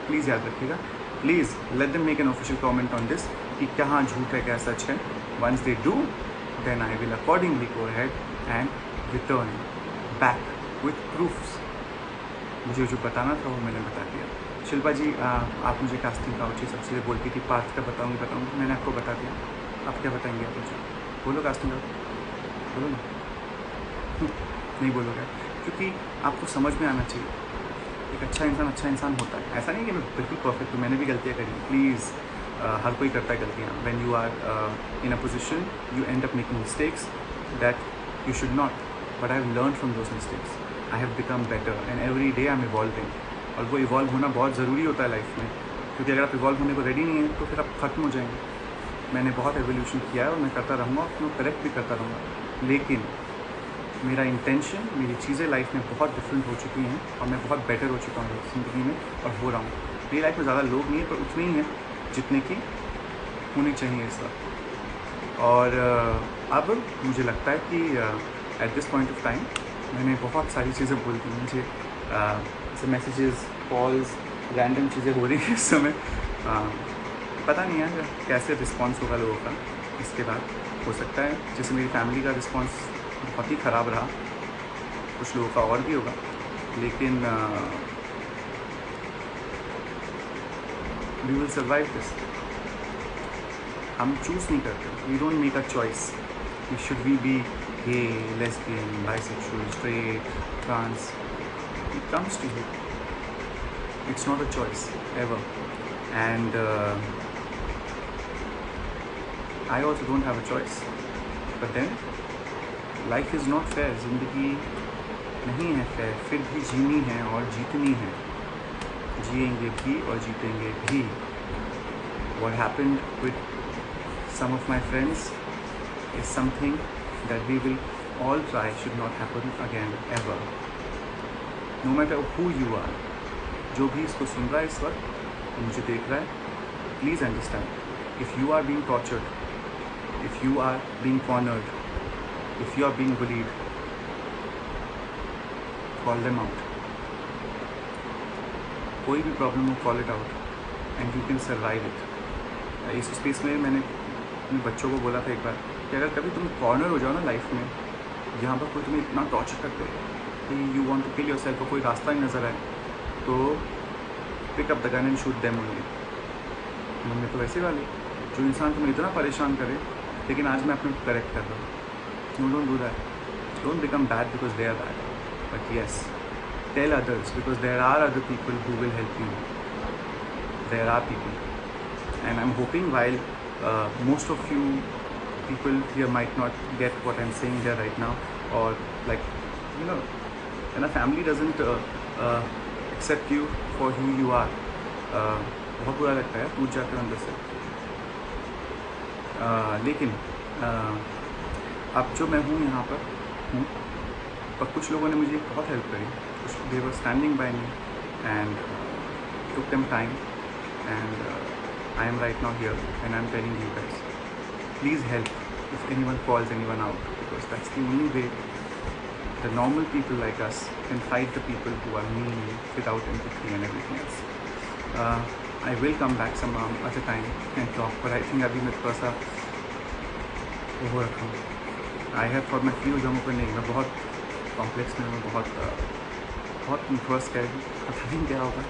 प्लीज़ याद रखिएगा. Please let them make an official comment on this कि कहाँ झूठ है, क्या सच है. Once they do, then I will accordingly go ahead and return back with proofs. मुझे जो बताना था वो मैंने बता दिया. शिल्पा जी आप मुझे कास्टिंग काउच सब चीज़ें बोलती थी, पार्थ का बताऊँगी, मैंने आपको बता दिया, आप क्या बताएंगे आप मुझे? बोलो कास्टिंग काउच, बोलो ना। नहीं बोलोगे क्योंकि आपको समझ में आना चाहिए एक अच्छा इंसान होता है। ऐसा नहीं कि मैं बिल्कुल परफेक्ट हूँ, मैंने भी गलतियाँ करी, प्लीज़। हर कोई करता है गलतियाँ। When you are in a position you end up making mistakes that you should not, but I have learn from those mistakes, I have become better and every day I am evolving. और वो evolve होना बहुत ज़रूरी होता है life में, क्योंकि अगर आप इवॉल्व होने को रेडी नहीं है तो फिर आप ख़त्म हो जाएंगे। मैंने बहुत एवोल्यूशन किया है और मैं करता रहूँगा, उसको करेक्ट भी करता रहूँगा, लेकिन मेरा इंटेंशन, मेरी चीज़ें लाइफ में बहुत डिफरेंट हो चुकी हैं और मैं बहुत बेटर हो चुका हूँ ज़िंदगी में और हो रहा हूँ। मेरी लाइफ में ज़्यादा लोग नहीं हैं, पर उतने ही हैं जितने की होने चाहिए इस वक्त। और अब मुझे लगता है कि eight this point of time मैंने बहुत सारी चीज़ें बोल दी। मुझे जैसे मैसेजेस, कॉल्स, रैंडम चीज़ें हो रही हैं इस समय। पता नहीं है कैसे रिस्पॉन्स होगा लोगों का इसके बाद। हो सकता है जैसे मेरी फैमिली का रिस्पॉन्स बहुत ही ख़राब रहा, कुछ लोगों का और भी होगा, लेकिन वी विल सर्वाइव दिस। हम चूज़ नहीं करते, we don't make a choice कि should we be gay, lesbian, bisexual, straight, trans. It comes to you, it's not a choice ever. And I also don't have a choice, but then life is not fair. ज़िंदगी नहीं है fair, फिर भी जीनी है और जीतनी है, जिएंगे भी और जीतेंगे भी। What happened with some of my friends is something that we will all try should not happen again ever. No matter who you are, जो भी इसको सुन रहा है इस वक्त, मुझे देख रहा है, please understand, if you are being tortured, if you are being cornered, if you are being bullied, call them out. कोई भी प्रॉब्लम हो, call it out and you can survive it. इस स्पेस में मैंने अपने बच्चों को बोला था एक बार कि अगर कभी तुम कॉर्नर हो जाओ ना लाइफ में, जहाँ पर कोई तुम्हें इतना टॉर्चर करते कि you want to kill yourself, कोई रास्ता ही नज़र आए, तो pick up the gun and shoot them only. Mummy तो वैसे वाले जो इंसान तुम्हें इतना परेशान करे, लेकिन आज मैं अपने करेक्ट कर रहा हूँ। No, don't do that, don't become bad because they are bad, but yes, tell others because there are other people who will help you. There are people, and I'm hoping while most of you people here might not get what I'm saying here right now, or like, you know, when a family doesn't accept you for who you are, बहुत बुरा लगता है, टूट जाते हैं अंदर से। लेकिन अब जो मैं हूँ यहाँ पर हूँ, पर कुछ लोगों ने मुझे बहुत हेल्प करी, कुछ they were standing by me and took them time, and I am right now here and I am telling you guys, please help if anyone calls anyone out, because that's the only way the normal people like us can fight the people who are mean without empathy and everything else. I will come back some other time and talk, but I think अभी मैं थोड़ा सा वो रखा हूँ। I have thought मैं free हो जाऊँ, पर नहीं, मैं बहुत कॉम्प्लेक्स में हूँ, बहुत इंट्रोस्ट है, पता नहीं क्या होगा।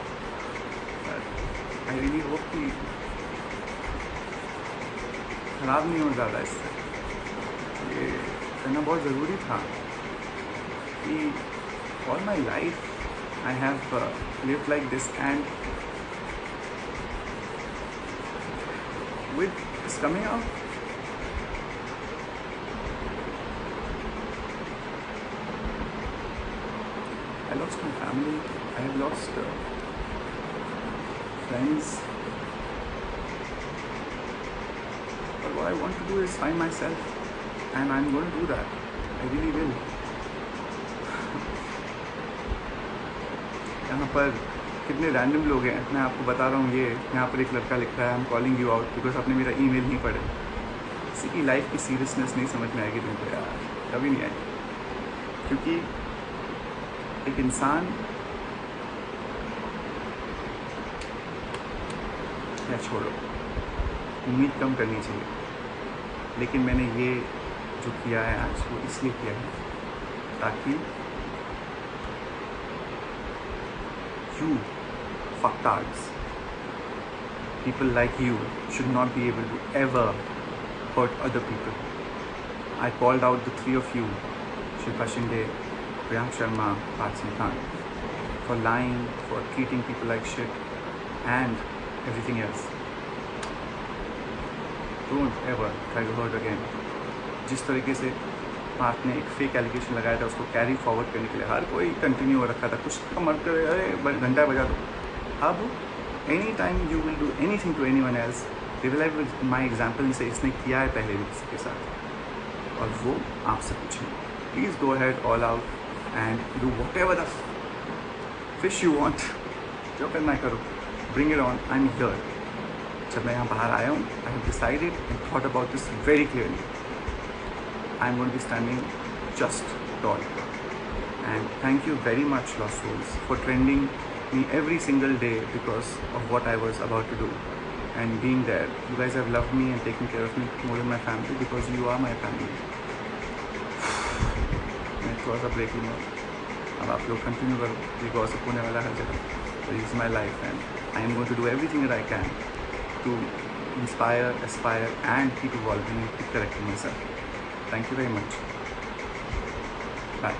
आई रियली होप कि ख़राब नहीं हो ज़्यादा इससे। ये करना बहुत ज़रूरी था कि all my life I have lived like this, and with this coming out, I lost my family, I have lost friends. But what I want to do is find myself, and I'm going to do that. I really will. यहाँ पर कितने random लोग हैं, मैं आपको बता रहा हूँ। ये यहाँ पर एक लड़का लिख रहा है, I am calling you out because आपने मेरा ईमेल नहीं पढ़े। किसी की लाइफ की सीरियसनेस नहीं समझ में आएगी तुमको यार, कभी नहीं आएगी, क्योंकि एक इंसान या छोड़ो, उम्मीद कम करनी चाहिए, लेकिन मैंने ये जो किया है आज, वो इसलिए किया है ताकि you fucktards. People like you should not be able to ever hurt other people. I called out the three of you, Shilpa Shinde, Priyank Sharma, Parth Singh Khan, for lying, for treating people like shit, and everything else. Don't ever try to hurt again. जिस तरीके से पार्थ ने एक fake allegation लगाया था, उसको carry forward करने के लिए हर कोई कंटिन्यू रखा था, कुछ तो मत करे, अरे घंटा बजा दो. अब any time you will do anything to anyone else, they will have my example से इसने किया है पहले भी किसी के साथ, और वो आपसे पूछें. Please go ahead all out and do whatever the fish you want. जो करना है करो, bring it on. I am here. जब मैं यहाँ बाहर आया हूँ, I have decided and thought about this very clearly. I am going to be standing just tall. And thank you very much, Lost Souls, for trending me every single day because of what I was about to do and being there. You guys have loved me and taken care of me more than my family because you are my family. मैं थोड़ा सा break लूँगा. अब आप लोग continue करो. ये gossip होने वाला हर जगह. This is my life and I am going to do everything that I can to inspire, aspire and keep evolving and keep correcting myself. Thank you very much. Bye.